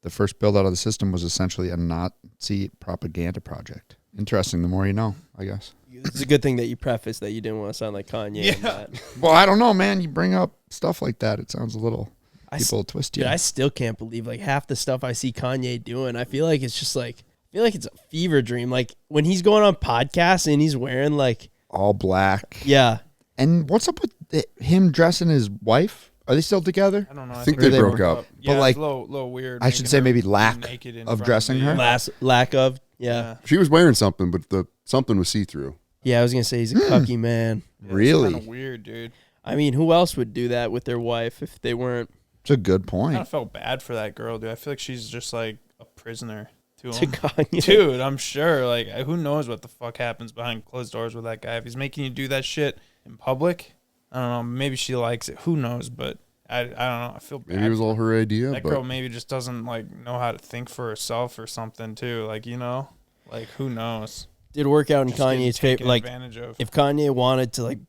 The first build out of the system was essentially a Nazi propaganda project. Interesting. The more you know, I guess. It's a good thing that you preface that you didn't want to sound like Kanye. Yeah. And that. Well, I don't know, man. You bring up stuff like that, it sounds a little people twist you. Dude, I still can't believe like half the stuff I see Kanye doing. I feel like it's just like it's a fever dream. Like when he's going on podcasts and he's wearing like all black. yeah. And what's up with him dressing his wife? Are they still together? I don't know. I think they broke up. Yeah, But, like, it's a little weird. I should making say her maybe be lack naked in of front dressing the- her? Lack of yeah. She was wearing something, but the something was see through. Yeah, I was gonna say he's a cucky man. Yeah, Really? It's kind of weird, dude. I mean, who else would do that with their wife if they weren't It's a good I point. kind of felt bad for that girl, dude. I feel like she's just like a prisoner to to him. Kanye? Dude, I'm sure. Like, who knows what the fuck happens behind closed doors with that guy? If he's making you do that shit in public, I don't know. Maybe she likes it. Who knows? But I don't know. I feel bad. Maybe it was all her idea, that but girl maybe just doesn't like know how to think for herself or something too. Like, you know, like who knows? Did work out in Just getting Kanye's taken favor. Like advantage of. if Kanye wanted to like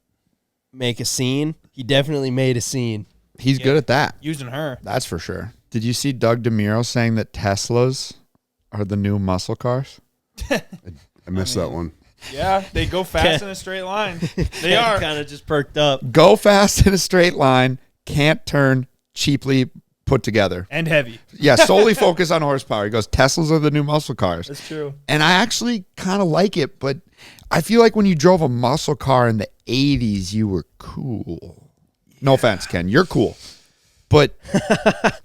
make a scene, he definitely made a scene. He's good at that. Using her. That's for sure. Did you see Doug DeMuro saying that Teslas are the new muscle cars? I missed that one. Yeah, they go fast in a straight line. They are. kind of just perked up. Go fast in a straight line, can't turn, cheaply put together. And heavy. Yeah, solely focus on horsepower. He goes, Teslas are the new muscle cars. That's true. And I actually kind of like it, but I feel like when you drove a muscle car in the 80s, you were cool. No offense, Ken. You're cool. But,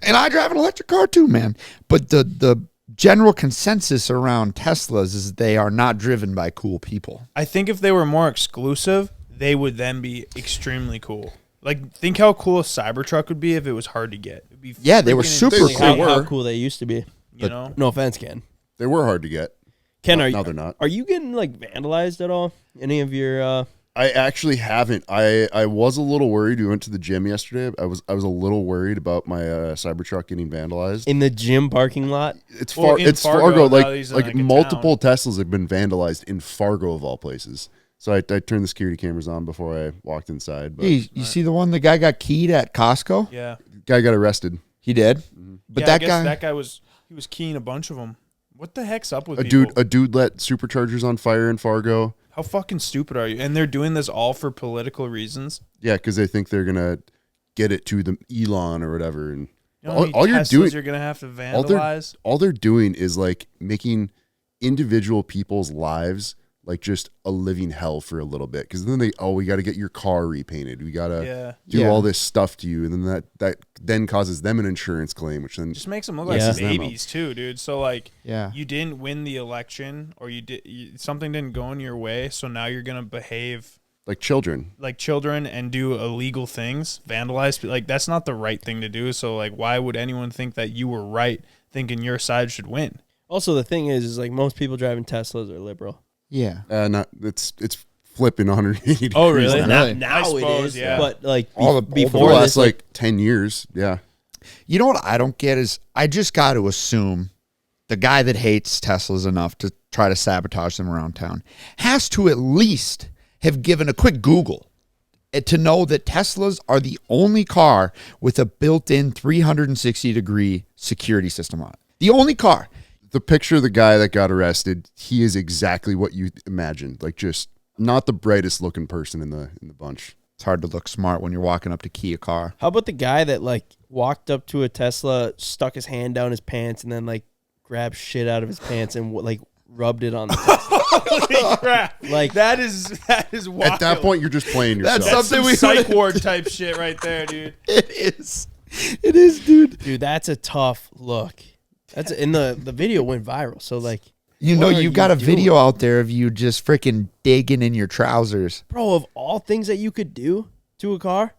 and I drive an electric car too, man. But the general consensus around Teslas is they are not driven by cool people. I think if they were more exclusive, they would then be extremely cool. Like, think how cool a Cybertruck would be if it was hard to get. It'd be Yeah, they were freaking super insane, cool. How cool they used to be. You know? No offense, Ken. They were hard to get. Ken, Now they're not. Are you getting like vandalized at all? Any of your I actually haven't. I was a little worried. We went to the gym yesterday. I was a little worried about my Cybertruck getting vandalized. in the gym parking lot? It's Well, in it's Fargo, Fargo. now he's in, Like like, a multiple Teslas have been vandalized in Fargo of all places. So I turned the security cameras on before I walked inside. But Hey, you see the one the guy got keyed at Costco? Yeah. guy got arrested. He did. But Yeah, I that guess guy, that guy was keying a bunch of them. What the heck's up with A people? dude let superchargers on fire in Fargo. How fucking stupid are you? And they're doing this all for political reasons. Yeah, because they think they're gonna get it to the Elon or whatever. And You know how many all you're Teslas doing, you're gonna have to all they're vandalize. all they're doing is like making individual people's lives like just a living hell for a little bit. Because then we got to get your car repainted. We gotta Yeah. do Yeah. all this stuff to you, and then that then causes them an insurance claim, which then Just makes them look like Yeah. babies too, dude. So like, yeah. you didn't win the election, or something didn't go in your way, so now you're gonna behave like children. like children and do illegal things, vandalize. Like, that's not the right thing to do. So like, why would anyone think that you were right, thinking your side should win? Also, the thing is like most people driving Teslas are liberal. Yeah. Not it's flipping 180 degrees. Oh, really? now. Really? Now I it suppose, is, yeah. but like All the- For before the this, last like 10 years, yeah. You know what I don't get is I just got to assume the guy that hates Teslas enough to try to sabotage them around town has to at least have given a quick Google to know that Teslas are the only car with a built-in 360-degree security system on it. The only car. The picture of the guy that got arrested, he is exactly what you imagined. Like just not the brightest looking person in the bunch. It's hard to look smart when you're walking up to key a car. how about the guy that like walked up to a Tesla, stuck his hand down his pants, and then like grabbed shit out of his pants and like rubbed it on the Tesla? Holy crap! Like That is wild. At that point, you're just playing yourself. That's That's some something we psych would- ward type shit right there, dude. It is. It is, dude. dude, that's a tough look. That's and the video went viral. So like, You What know, are you got you a video doing? out there of you just freaking digging in your trousers. bro, of all things that you could do to a car,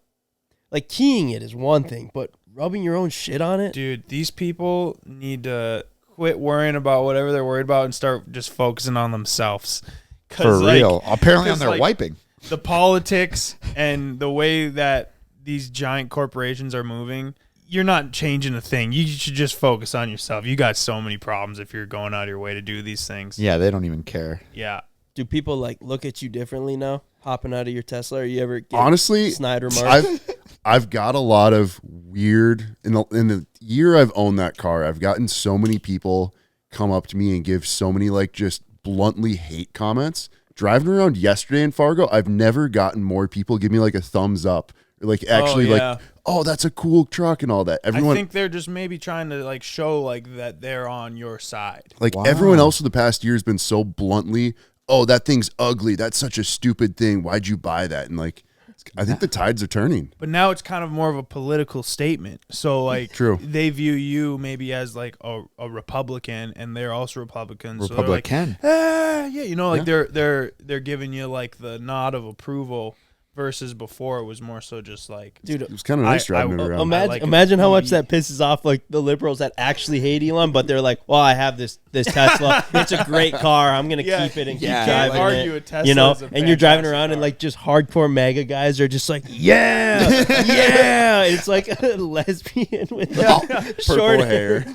like keying it is one thing, but rubbing your own shit on it. Dude, these people need to quit worrying about whatever they're worried about and start just focusing on themselves. For real. Apparently on 'cause, their like, wiping. The politics and the way that these giant corporations are moving, you're not changing a thing. You should just focus on yourself. You got so many problems if you're going out of your way to do these things. Yeah, they don't even care. Yeah. Do people like look at you differently now, hopping out of your Tesla? Or you ever get Honestly, snide remarks? I've got a lot of weird in the year I've owned that car. I've gotten so many people come up to me and give so many like just bluntly hate comments. Driving around yesterday in Fargo, I've never gotten more people give me like a thumbs up. Or like actually like, oh, that's a cool truck and all that. Everyone, I think they're just maybe trying to like show like that they're on your side. like everyone else for the past year has been so bluntly, oh, that thing's ugly. That's such a stupid thing. Why'd you buy that? And like, I think the tides are turning. But now it's kind of more of a political statement. So like, True. They view you maybe as like a Republican, and they're also Republicans. Republican. So they're like, yeah, you know, like they're giving you like the nod of approval. Versus before, it was more so just like, Dude, It was kind of nice driving it around. Imagine how much that pisses off like the liberals that actually hate Elon, but they're like, well, I have this Tesla. It's a great car. I'm gonna keep it and keep driving argue it. a Tesla You know, is a and you're driving fantastic around car. and like just hardcore MAGA guys are just like, yeah, yeah. It's like a lesbian with like short hair.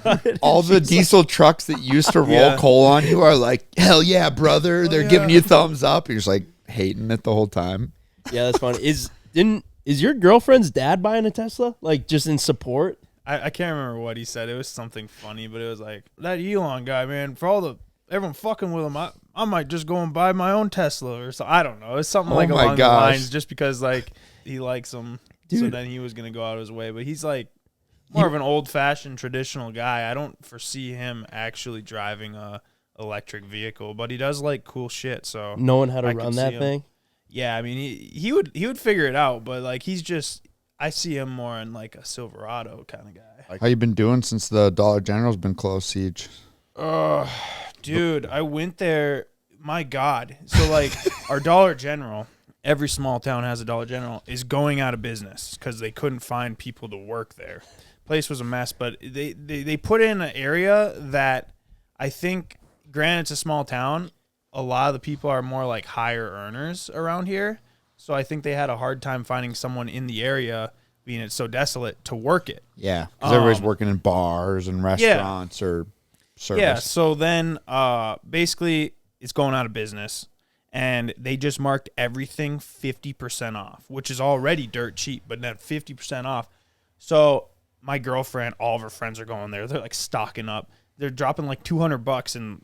All the diesel trucks that used to roll coal on you are like, hell yeah, brother. They're giving you thumbs up. You're just like hating it the whole time. Yeah, that's funny. Is your girlfriend's dad buying a Tesla? Like just in support? I can't remember what he said. It was something funny, but it was like, that Elon guy, man, for all the everyone fucking with him, I might just go and buy my own Tesla or so. I don't know. It's something like along the lines, just because like he likes him. Dude. So then he was gonna go out of his way. But he's like more of an old fashioned traditional guy. I don't foresee him actually driving a electric vehicle, but he does like cool shit. So knowing how to run that thing. Yeah, I mean he would figure it out, but like he's just, I see him more in like a Silverado kind of guy. How you been doing since the Dollar General's been closed, Siege? Dude, I went there. My God, so like our Dollar General, every small town has a Dollar General, is going out of business because they couldn't find people to work there. Place was a mess, but they put in an area that I think, granted it's a small town, a lot of the people are more like higher earners around here. So I think they had a hard time finding someone in the area, being it's so desolate, to work it. Yeah, because everybody's working in bars and restaurants or service. Yeah, so then basically it's going out of business, and they just marked everything 50% off, which is already dirt cheap, but then 50% off. So my girlfriend, all of her friends are going there. They're like stocking up. They're dropping like $200 and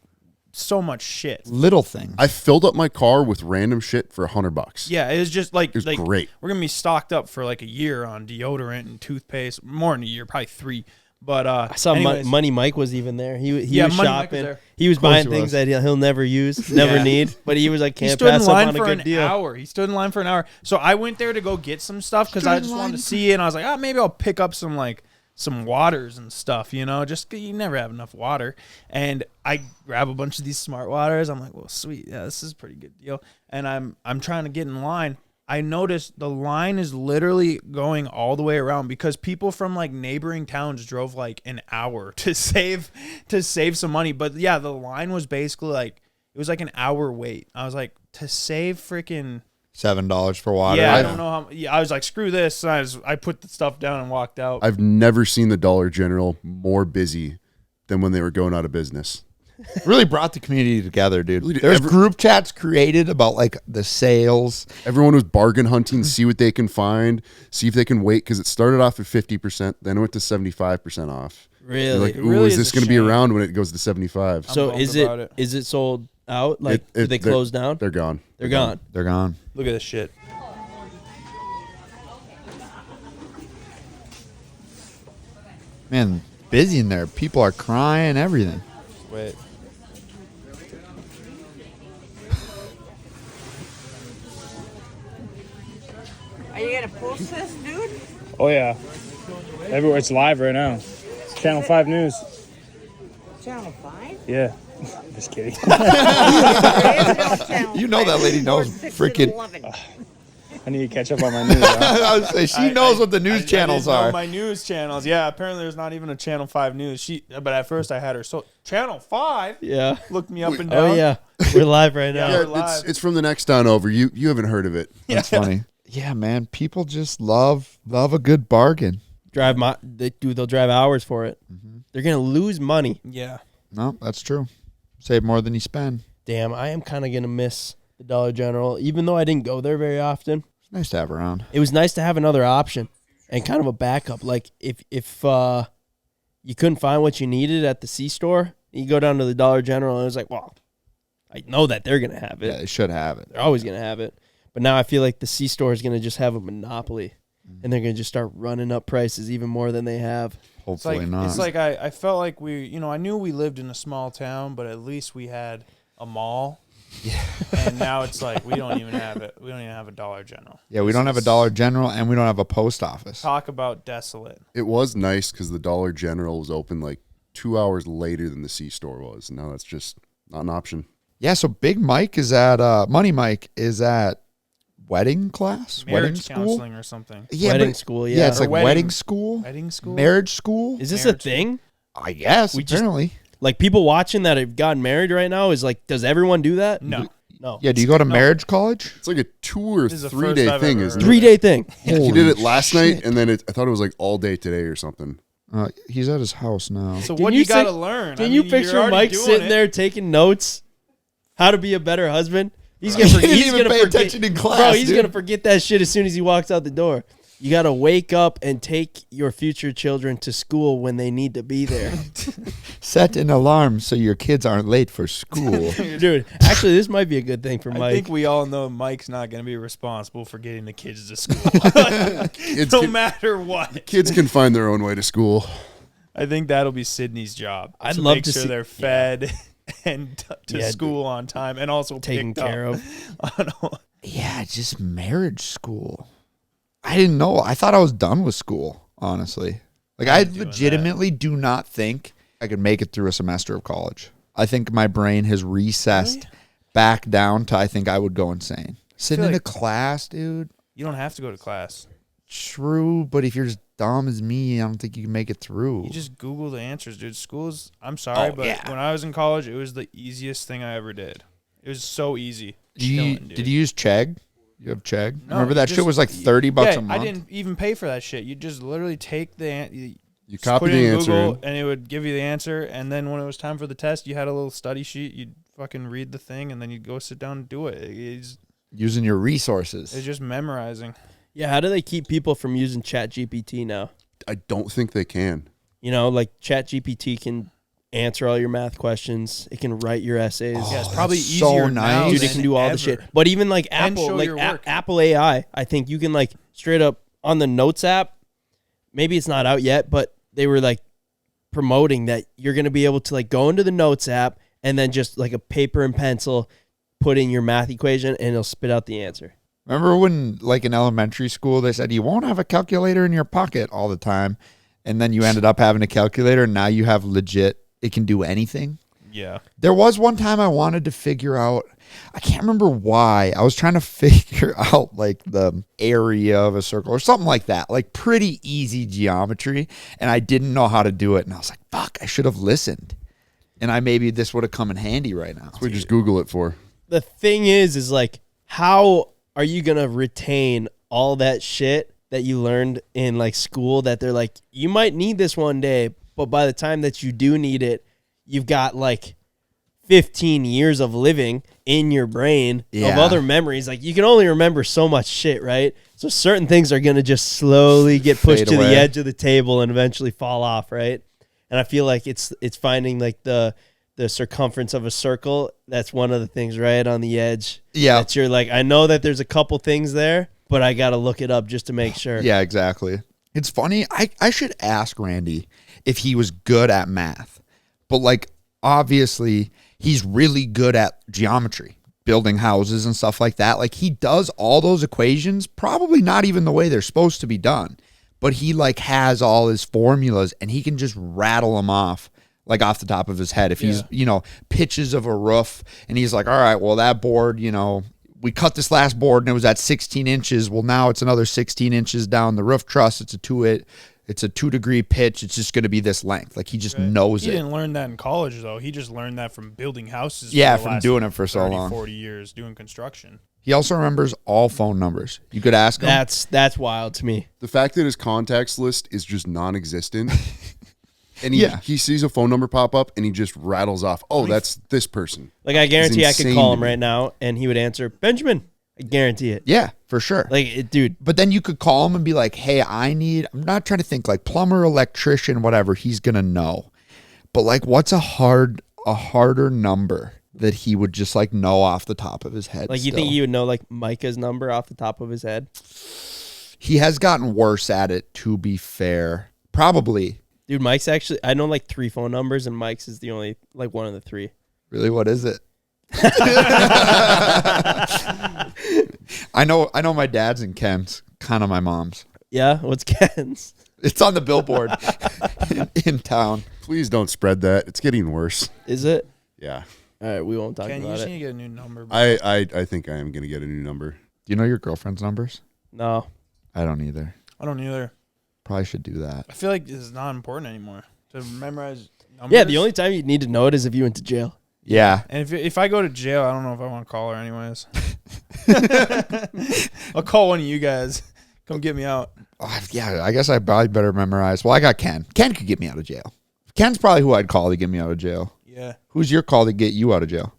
so much shit. Little things. I filled up my car with random shit for $100. Yeah, it was just like, it was great. We're gonna be stocked up for like a year on deodorant and toothpaste, more than a year, probably 3. But I saw Money Mike was even there. He was Money Mike shopping. was there. He was buying things that he'll never use, never need. But he was like, he can't stood in pass up line on a for good an deal. hour. He stood in line for an hour. So I went there to go get some stuff because I just wanted to see it, and I was like, maybe I'll pick up some waters and stuff, you know, just 'cause you never have enough water. And I grab a bunch of these smart waters. I'm like, well, sweet. Yeah, this is a pretty good deal. And I'm trying to get in line. I noticed the line is literally going all the way around because people from like neighboring towns drove like an hour to save some money. But yeah, the line was basically like, it was like an hour wait. I was like, to save freaking $7 for water. Yeah, I don't know how. Yeah, I was like, screw this. I put the stuff down and walked out. I've never seen the Dollar General more busy than when they were going out of business. Really brought the community together, dude. There's group chats created about like the sales. Everyone was bargain hunting, see what they can find, see if they can wait, because it started off at 50%, then it went to 75% off. Really? You're like, It really is is this a going to be shame. around when it goes to 75? So bummed is about it sold out? Like, did they they're- close down? They're gone. They're gone. They're gone. Look at this shit. Man, busy in there. People are crying, everything. Wait. Are you gonna post this, dude? Oh yeah, everywhere. It's live right now. It's Channel 5 News. Channel 5? Yeah, just kidding. You know that lady knows freaking- I need to catch up on my news. Huh? I was saying, she knows what the news channels I didn't know are. my news channels. Yeah, apparently there's not even a Channel 5 News. But at first I had her. So Channel 5 Yeah. looked me up and down. Oh yeah, we're live right now. Yeah. Yeah, We're live. it's from the next town over. You haven't heard of it. That's funny. Yeah, man. People just love a good bargain. They'll drive hours for it. They're gonna lose money. Yeah. No, that's true. Save more than you spend. Damn, I am kind of gonna miss the Dollar General, even though I didn't go there very often. It's nice to have around. It was nice to have another option and kind of a backup. Like if you couldn't find what you needed at the C store, you go down to the Dollar General and it was like, well, I know that they're gonna have it. Yeah, they should have it. They're always gonna have it. But now I feel like the C store is gonna just have a monopoly, and they're gonna just start running up prices even more than they have. Hopefully not. It's like I felt like I knew we lived in a small town, but at least we had a mall. Yeah. And now it's like we don't even have it. We don't even have a Dollar General. Yeah, we don't have a Dollar General, and we don't have a post office. Talk about desolate. It was nice because the Dollar General was open like 2 hours later than the C store was. Now that's just not an option. Yeah, so Big Mike is at Money Mike is at wedding class, wedding Marriage school, counseling or something. yeah, Wedding but- school, Yeah, yeah. it's Or like wedding- wedding school, Wedding school. marriage school. Is this a Marriage thing? I guess We just- apparently. Like people watching that have gotten married right now is like, does everyone do that? No. No. Yeah, do you go to marriage college? It's like a 2 or This is the 3 first day I've thing, ever isn't heard. it? 3-day thing. He did it last shit. night, and then I thought it was like all day today or something. He's at his house now. So Can what you you got to say- learn? Can I you mean, you're picture already Mike doing sitting it. there taking notes? How to be a better husband? He's He gonna, didn't he's even gonna pay forget, attention in class, bro. He's dude. gonna forget that shit as soon as he walks out the door. You gotta wake up and take your future children to school when they need to be there, Set an alarm so your kids aren't late for school. dude. Actually, this might be a good thing for I Mike. think we all know Mike's not going to be responsible for getting the kids to school, Kids, no can, matter what. kids can find their own way to school. I think that'll be Sydney's job. I'd to love make to sure see- they're fed and to Yeah, school on time, and also taken picked care up of. on all- Yeah, just marriage school. I didn't know. I thought I was done with school, honestly. Like, I doing legitimately do not think I could make it through a semester of college. I think my brain has recessed back down to I think I would go insane. Sitting in a like- class, dude. You don't have to go to class. True, but if you're as dumb as me, I don't think you can make it through. You just Google the answers, dude. School's, I'm sorry, Oh, but yeah. when I was in college, it was the easiest thing I ever did. It was so easy. Did you use Chegg? You have Chegg? No, Remember you that shit just- was like $30 Yeah, a month? I didn't even pay for that shit. You just literally take the You just copy put it the in answer. Google, in. and it would give you the answer. And then when it was time for the test, you had a little study sheet. You'd fucking read the thing, and then you'd go sit down and do it. It's Using your resources. just memorizing. Yeah, how do they keep people from using ChatGPT now? I don't think they can. You know, like ChatGPT can answer all your math questions. It can write your essays. Yeah, it's probably that's so easier now. nice. Dude, it than can do all ever. the shit. But even like And Apple, show like your work. Apple AI, I think you can like straight up on the Notes app. Maybe it's not out yet, but they were like promoting that you're gonna be able to like go into the Notes app and then just like a paper and pencil, put in your math equation, and it'll spit out the answer. Remember when, like in elementary school, they said you won't have a calculator in your pocket all the time, and then you ended up having a calculator, and now you have legit, it can do anything? Yeah. There was one time I wanted to figure out, I can't remember why. I was trying to figure out like the area of a circle or something like that, like pretty easy geometry, and I didn't know how to do it, and I was like, fuck, I should have listened. And maybe this would have come in handy right now. We just Google it for. The thing is like, how are you gonna retain all that shit that you learned in like school that they're like, you might need this one day, but by the time that you do need it, you've got like 15 years of living in your brain of Yeah. other memories. Like you can only remember so much shit, right? So certain things are going to just slowly get pushed Fade to away. the edge of the table and eventually fall off, right? And I feel like it's finding like the circumference of a circle. That's one of the things right on the edge. Yeah. That you're like, I know that there's a couple things there, but I got to look it up just to make sure. Yeah, exactly. It's funny. I should ask Randy if he was good at math. But like obviously he's really good at geometry, building houses and stuff like that. Like he does all those equations, probably not even the way they're supposed to be done. But he like has all his formulas and he can just rattle them off like off the top of his head. If he's, pitches of a roof and he's like, all right, well that board, we cut this last board and it was at 16 inches. Well, now it's another 16 inches down the roof truss. It's a 2-degree pitch. It's just going to be this length. Like he just knows He it. didn't learn that in college, though. He just learned that from building houses. Yeah, for the from last doing it for so 30, long. 40 years, doing construction. He also remembers all phone numbers. You could ask him. That's wild to me. The fact that his contacts list is just non-existent. And Yeah. he sees a phone number pop up and he just rattles off, oh, that's this person. Like I guarantee I could insane call to him me. right now and he would answer, Benjamin. I guarantee it. Yeah, for sure. Dude, But then you could call him and be like, hey, I'm not trying to think like plumber, electrician, whatever. He's going to know. But like, what's a harder number that he would just like know off the top of his head. Like, you still. think he would know like Micah's number off the top of his head? He has gotten worse at it, to be fair. Probably. Dude, Mike's actually, I know like 3 phone numbers, and Mike's is the only, like, one of the 3. Really, what is it? I know my dad's and Ken's, kind of my mom's. Yeah? What's Ken's? It's on the billboard in town. Please don't spread that. It's getting worse. Is it? Yeah. All right, we won't talk Ken, you about just it. need to get a new number. Bro. I think I am going to get a new number. Do you know your girlfriend's numbers? No. I don't either. I don't either. Probably should do that. I feel like this is not important anymore to memorize numbers. Yeah, the only time you need to know it is if you went to jail. Yeah. And if I go to jail, I don't know if I want to call her anyways. I'll call one of you guys. Come get me out. Yeah, I guess I probably better memorize. Well, I got Ken. Ken could get me out of jail. Ken's probably who I'd call to get me out of jail. Yeah. Who's your call to get you out of jail?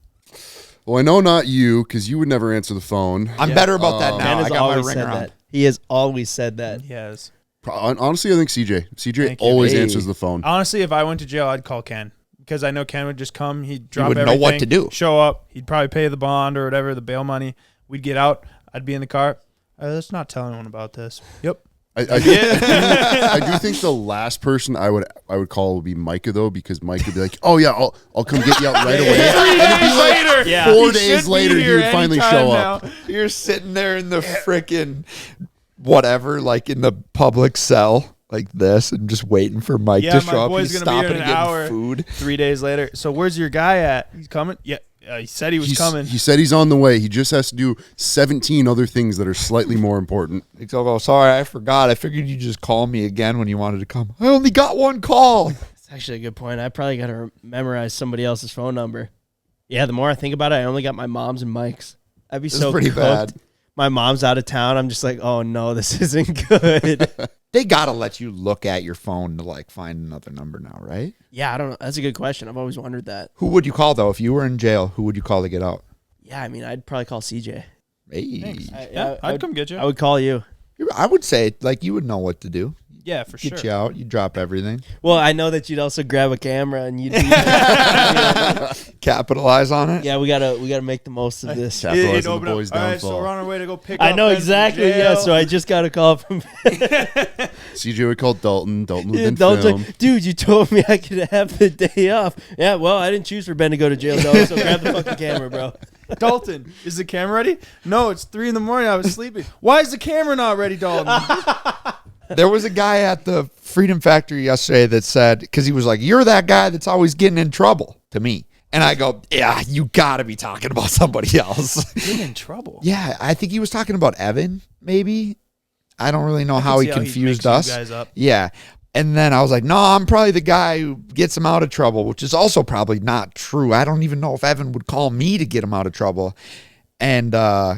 Well, I know not you, because you would never answer the phone. I'm better about that now. Ken I has got my always ring said around. that. He has always said that. Yes. Honestly, I think CJ. CJ Thank you. always Hey. answers the phone. Honestly, if I went to jail, I'd call Ken because I know Ken would just come. He'd drop would know everything, what to do. show up. He'd probably pay the bond or whatever, the bail money. We'd get out. I'd be in the car. Let's not tell anyone about this. Yep. I do think the last person I would call would be Micah, though, because Mike would be like, "Oh yeah, I'll come get you out right away." 3 days later. Yeah. 4 He days should later, be he here would finally anytime show now. up. You're sitting there in the frickin' whatever, like in the public cell, like this, and just waiting for Mike Yeah, to my show up. boy's He's gonna be stopping here and in an getting hour. food. 3 days later. So where's your guy at? He's coming? Yeah. He said he was coming. He said he's on the way. He just has to do 17 other things that are slightly more important. He's all, sorry, I forgot. I figured you'd just call me again when you wanted to come. I only got one call. That's actually a good point. I probably got to memorize somebody else's phone number. Yeah, the more I think about it, I only got my mom's and Mike's. I'd be This so is pretty cooked. bad. My mom's out of town. I'm just like, oh no, this isn't good. They got to let you look at your phone to like find another number now, right? Yeah, I don't know. That's a good question. I've always wondered that. Who would you call, though? If you were in jail, who would you call to get out? Yeah, I mean, I'd probably call CJ. Hey. Yeah, I'd would- come get you. I would call you. I would say, like, you would know what to do. Yeah, for Get sure. you out. You drop everything. Well, I know that you'd also grab a camera and you'd. Capitalize on it. Yeah, we gotta make the most of this. Capitalize It'd on open the up. boys' All right, so downfall. we're on our way to go pick I up know Ben from exactly. Yeah, jail. so I just got a call from CJ would call Dalton. Dalton would Yeah, then Dalton's film. like, dude, you told me I could have the day off. Yeah, well, I didn't choose for Ben to go to jail, though, so grab the fucking camera, bro. Dalton, is the camera ready? No, it's 3 a.m. I was sleeping. Why is the camera not ready, Dalton? There was a guy at the Freedom Factory yesterday that said, because he was like, you're that guy that's always getting in trouble to me. And I go, yeah, you got to be talking about somebody else. Get in trouble. Yeah, I think he was talking about Evan, maybe. I don't really know how can he see how he confused mixed you us. guys up. Yeah. And then I was like, no, I'm probably the guy who gets him out of trouble, which is also probably not true. I don't even know if Evan would call me to get him out of trouble. And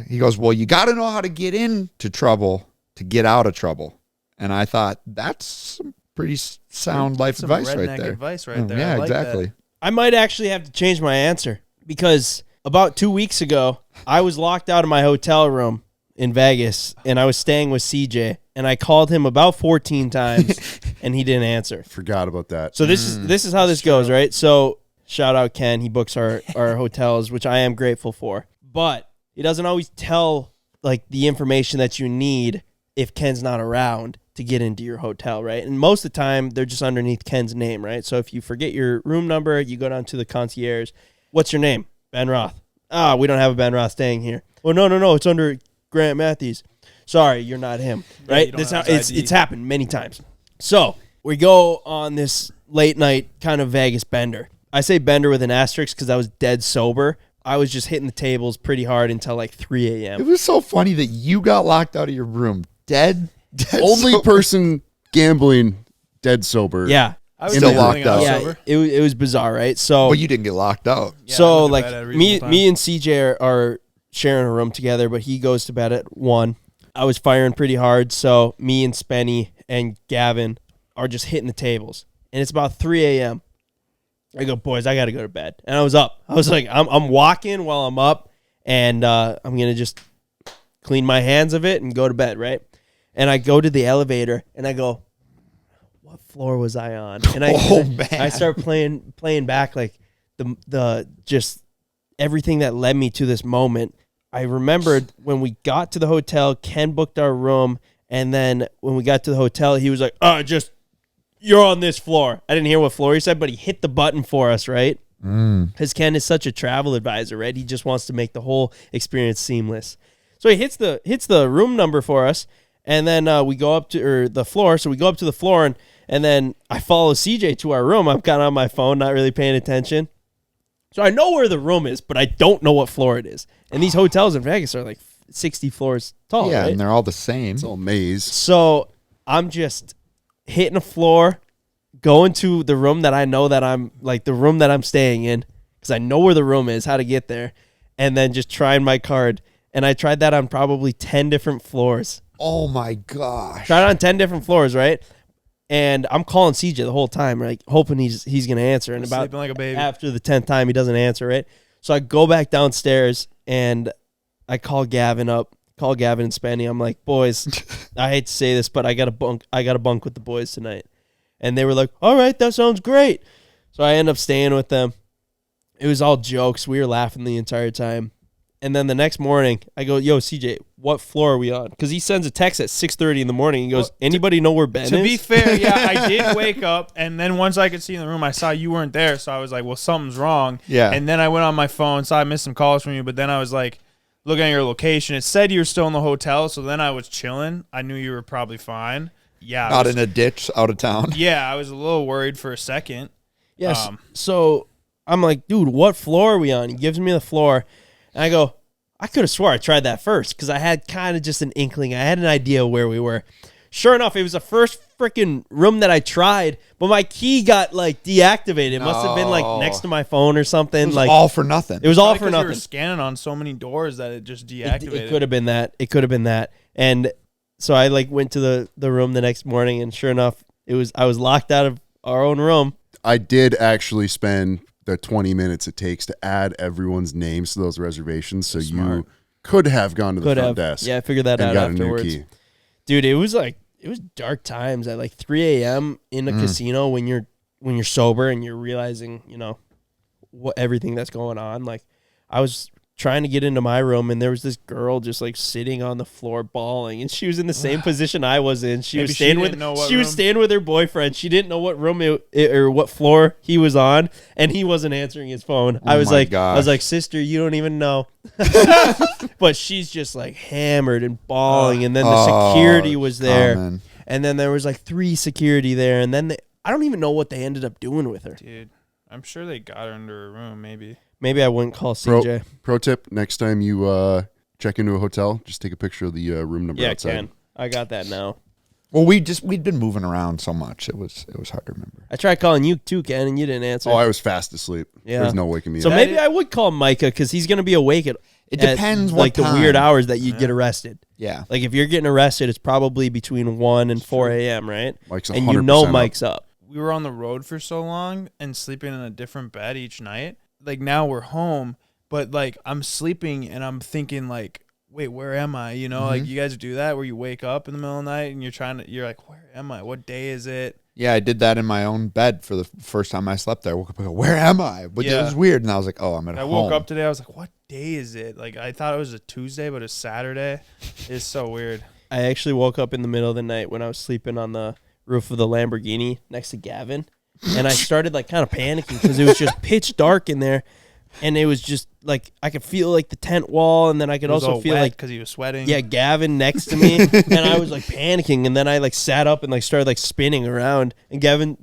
he goes, well, you got to know how to get into trouble to get out of trouble. And I thought, that's some pretty sound life Some advice right redneck there. advice right there. Yeah, I like that. exactly. I might actually have to change my answer because about 2 weeks ago, I was locked out of my hotel room in Vegas and I was staying with CJ and I called him about 14 times and he didn't answer. Forgot about that. So this is how this goes, right? So shout out Ken, he books our hotels, which I am grateful for. But he doesn't always tell like the information that you need if Ken's not around to get into your hotel, right? And most of the time they're just underneath Ken's name, right? So if you forget your room number, you go down to the concierge. What's your name? Ben Roth. Ah, we don't have a Ben Roth staying here. Well, no, it's under Grant Matthews. Sorry, you're not him, right? you don't This have how his ID. it's happened many times. So we go on this late night kind of Vegas bender. I say bender with an asterisk because I was dead sober. I was just hitting the tables pretty hard until like 3 It a.m. was so funny that you got locked out of your room dead Only sober. person gambling dead sober. Yeah. I was Still gambling locked when I was out. Yeah, sober. it was bizarre, right? So But you didn't get locked out. Yeah, I so went to like bed at a me reasonable time. and CJ are sharing a room together, but he goes to bed at 1. I was firing pretty hard, so me and Spenny and Gavin are just hitting the tables. And it's about 3 a.m. I go, boys, I got to go to bed. And I was up. I was like, I'm walking while I'm up, and I'm going to just clean my hands of it and go to bed, right? And I go to the elevator, and I go, what floor was I on? And Oh, man. I start playing back like the just everything that led me to this moment. I remembered when we got to the hotel, Ken booked our room, and then when we got to the hotel, he was like, you're on this floor. I didn't hear what floor he said, but he hit the button for us, right? Because Ken is such a travel advisor, right? He just wants to make the whole experience seamless. So he hits the room number for us, and then we go up to the floor. So we go up to the floor, and then I follow CJ to our room. I'm kind of on my phone, not really paying attention. So I know where the room is, but I don't know what floor it is. And these hotels in Vegas are like 60 floors tall, Yeah, right? and they're all the same. It's all maze. So I'm just hitting a floor, going to the room that I know that I'm like the room that I'm staying in, because I know where the room is, how to get there, and then just trying my card. And I tried that on probably 10 different floors. Oh my gosh. Tried on 10 different floors, right? And I'm calling CJ the whole time, like hoping he's gonna answer. And about Sleeping like a baby. after the 10th time, he doesn't answer, right? So I go back downstairs and I call Gavin and Spenny. I'm like, boys, I hate to say this, but I got a bunk with the boys tonight. And they were like, all right, that sounds great. So I end up staying with them. It was all jokes. We were laughing the entire time. And then the next morning, I go, yo, CJ, what floor are we on? Because he sends a text at 6:30 in the morning. He goes, anybody know where Ben is? To be fair, yeah, I did wake up, and then once I could see in the room, I saw you weren't there, so I was like, well, something's wrong. Yeah. And then I went on my phone, saw I missed some calls from you, but then I was like, looking at your location. It said you were still in the hotel, so then I was chilling. I knew you were probably fine. Yeah. Not in a ditch out of town. Yeah, I was a little worried for a second. Yes. So I'm like, dude, what floor are we on? He gives me the floor. And I go, I could have swore I tried that first because I had kind of just an inkling. I had an idea where we were. Sure enough, it was the first freaking room that I tried, but my key got like deactivated. It must have been like next to my phone or something. It was like all for nothing. It was all Probably for 'cause nothing. You were scanning on so many doors that it just deactivated. It could have been that. It could have been that. And so I like went to the room the next morning, and sure enough, I was locked out of our own room. I did actually spend the 20 minutes it takes to add everyone's names to those reservations, so you could have gone to the front desk. Yeah, I figured that and out got afterwards. a new key. Dude, it was dark times at like 3 a.m. in a casino when you're sober and you're realizing, what everything that's going on. Like, I was trying to get into my room, and there was this girl just like sitting on the floor bawling, and she was in the same position I was in. She was staying with her boyfriend. She didn't know what room or what floor he was on, and he wasn't answering his phone. I was like, sister, you don't even know. But she's just like hammered and bawling, and then the security was there, and then there was like 3 security there, and then I don't even know what they ended up doing with her. Dude, I'm sure they got her under a room, maybe. Maybe I wouldn't call CJ. Pro tip, next time you check into a hotel, just take a picture of the room number outside. Ken. I got that now. Well, we'd been moving around so much. It was hard to remember. I tried calling you too, Ken, and you didn't answer. Oh, I was fast asleep. Yeah. There's no waking me So up. maybe I would call Micah because he's going to be awake at It depends like what the weird time. hours that you'd get arrested. Yeah. Like if you're getting arrested, it's probably between 1 and 4 a.m., right? Mike's and 100% Mike's up. We were on the road for so long and sleeping in a different bed each night. Like now we're home, but like I'm sleeping and I'm thinking like, wait, where am I? Like you guys do that where you wake up in the middle of the night and you're like, where am I? What day is it? Yeah, I did that in my own bed for the first time I slept there. I woke up and go, where am I? But it was weird, and I was like, oh, I'm at home. I woke up today, I was like, what day is it? Like I thought it was a Tuesday, but it's Saturday. It's so weird. I actually woke up in the middle of the night when I was sleeping on the roof of the Lamborghini next to Gavin, and I started like kind of panicking because it was just pitch dark in there. And it was just like I could feel like the tent wall, and then I could also feel like because he was sweating. Yeah, Gavin next to me, and I was like panicking, and then I like sat up and like started like spinning around, and Gavin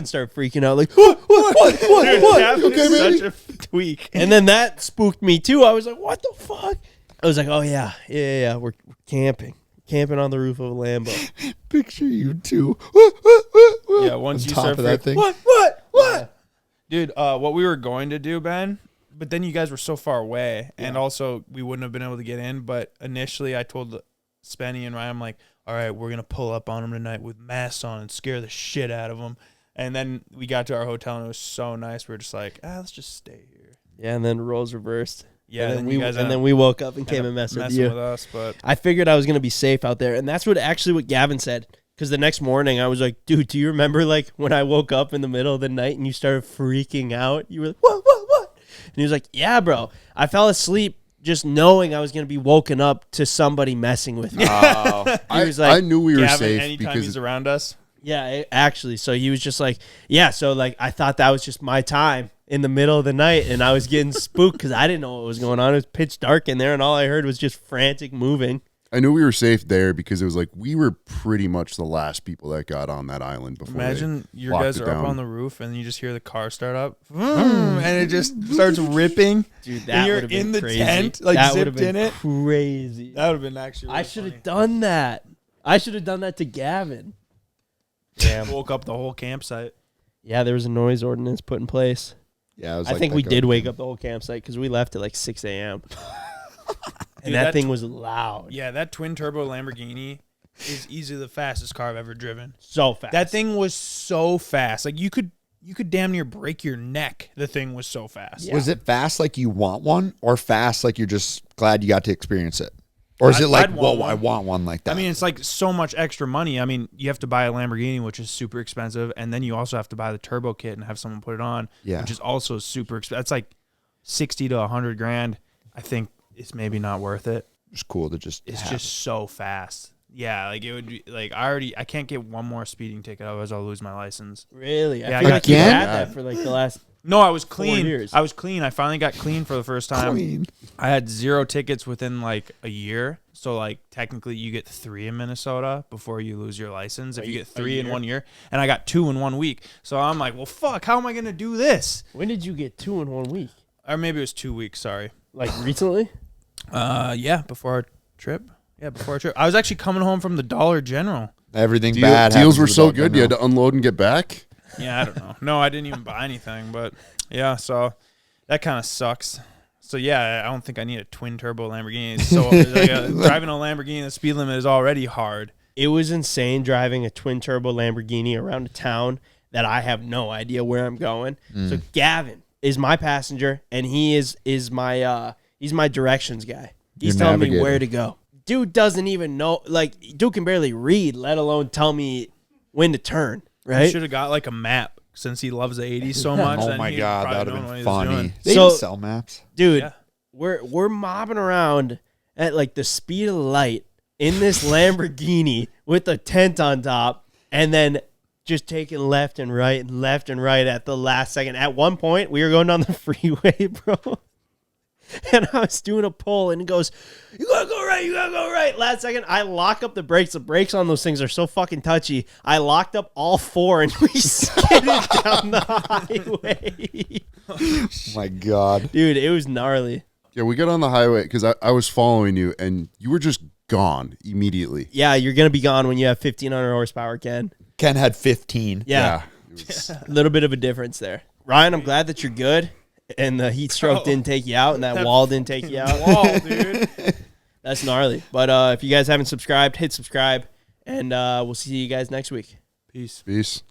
started freaking out like what? Gavin okay, is baby? such a tweak. And then that spooked me too. I was like, what the fuck? I was like, oh yeah, we're camping on the roof of a Lambo. Picture you two. Yeah, once On you top start of that thing. What? Yeah. Dude, what we were going to do, Ben, but then you guys were so far away, and also we wouldn't have been able to get in. But initially, I told Spenny and Ryan, I'm like, all right, we're going to pull up on them tonight with masks on and scare the shit out of them. And then we got to our hotel, and it was so nice. We were just like, let's just stay here. Yeah, and then roles reversed. Yeah, and then we woke up and came and messed with you. With us, but I figured I was going to be safe out there, and that's what Gavin said. Because the next morning, I was like, dude, do you remember like when I woke up in the middle of the night and you started freaking out? You were like, what? he was like, yeah, bro, I fell asleep just knowing I was going to be woken up to somebody messing with me. He was like, I knew we were Gavin, safe anytime because he's around us. yeah, actually. So he was just like, yeah. So like, I thought that was just my time in the middle of the night, and I was getting spooked because I didn't know what was going on. It was pitch dark in there, and all I heard was just frantic moving. I knew we were safe there because it was like we were pretty much the last people that got on that island before. Imagine you locked guys it are up down. on the roof and you just hear the car start up, and it just starts ripping. Dude, And that you're would have been in the crazy. tent, like That would have zipped been in it. crazy. That would have been actually. Really I should funny. have done that. I should have done that to Gavin. Damn. Woke up the whole campsite. Yeah, there was a noise ordinance put in place. Yeah, it was I like think that we guy. did wake up the whole campsite because we left at like 6 a.m. And Dude, that that thing was loud. Yeah, that twin turbo Lamborghini is easily the fastest car I've ever driven. So fast. That thing was so fast. Like you could damn near break your neck. The thing was so fast. Was it fast like you want one, or fast like you're just glad you got to experience it? Or is it like, I'd want whoa, one. I want one like that? I mean, it's like so much extra money. I mean, you have to buy a Lamborghini, which is super expensive, and then you also have to buy the turbo kit and have someone put it on, Yeah. which is also super expensive. That's like 60 to 100 grand. I think it's maybe not worth it. it's cool to just. It's have just so fast. Yeah, like it would be like I can't get one more speeding ticket, otherwise I'll lose my license. Really? Yeah, I I feel got like you again? had that for like the last. No, I was clean. years. I was clean. I finally got clean for the first time. Clean. I had 0 tickets within like a year. So like technically you get 3 in Minnesota before you lose your license. If you get 3 in 1 year, and I got 2 in 1 week. So I'm like, well, fuck, how am I going to do this? When did you get 2 in 1 week? Or maybe it was 2 weeks. Sorry. Like recently? Yeah, before our trip. Yeah, before our trip. I was actually coming home from the Dollar General. Everything bad. Deals happens were with so the good, you had to unload and get back. Yeah, I don't know. No, I didn't even buy anything, but yeah, so that kind of sucks. So yeah, I don't think I need a twin turbo Lamborghini. So driving a Lamborghini, the speed limit is already hard. It was insane driving a twin turbo Lamborghini around a town that I have no idea where I'm going. So Gavin is my passenger, and he's my directions guy. He's Your telling me navigator. where to go. Dude doesn't even know, like, dude can barely read, let alone tell me when to turn, He right? should have got like a map since he loves the 80s so much. Oh then my he'd god, probably that would known have what been he was funny. doing. They So- even sell maps. Dude, Yeah. we're mobbing around at like the speed of light in this Lamborghini with a tent on top, and then just taking left and right at the last second. At one point, we were going down the freeway, bro. And I was doing a pull, and it goes, you gotta go right. Last second, I lock up the brakes. The brakes on those things are so fucking touchy. I locked up all 4, and we skidded down the highway. Oh my god. Dude, it was gnarly. Yeah, we got on the highway because I was following you and you were just gone immediately. Yeah, you're going to be gone when you have 1,500 horsepower, Ken. Ken had 15. Yeah. It was- A little bit of a difference there. Ryan, I'm glad that you're good and the heat stroke didn't take you out and that wall didn't take you out. Wall, dude. That's gnarly. But if you guys haven't subscribed, hit subscribe, and we'll see you guys next week. Peace. Peace.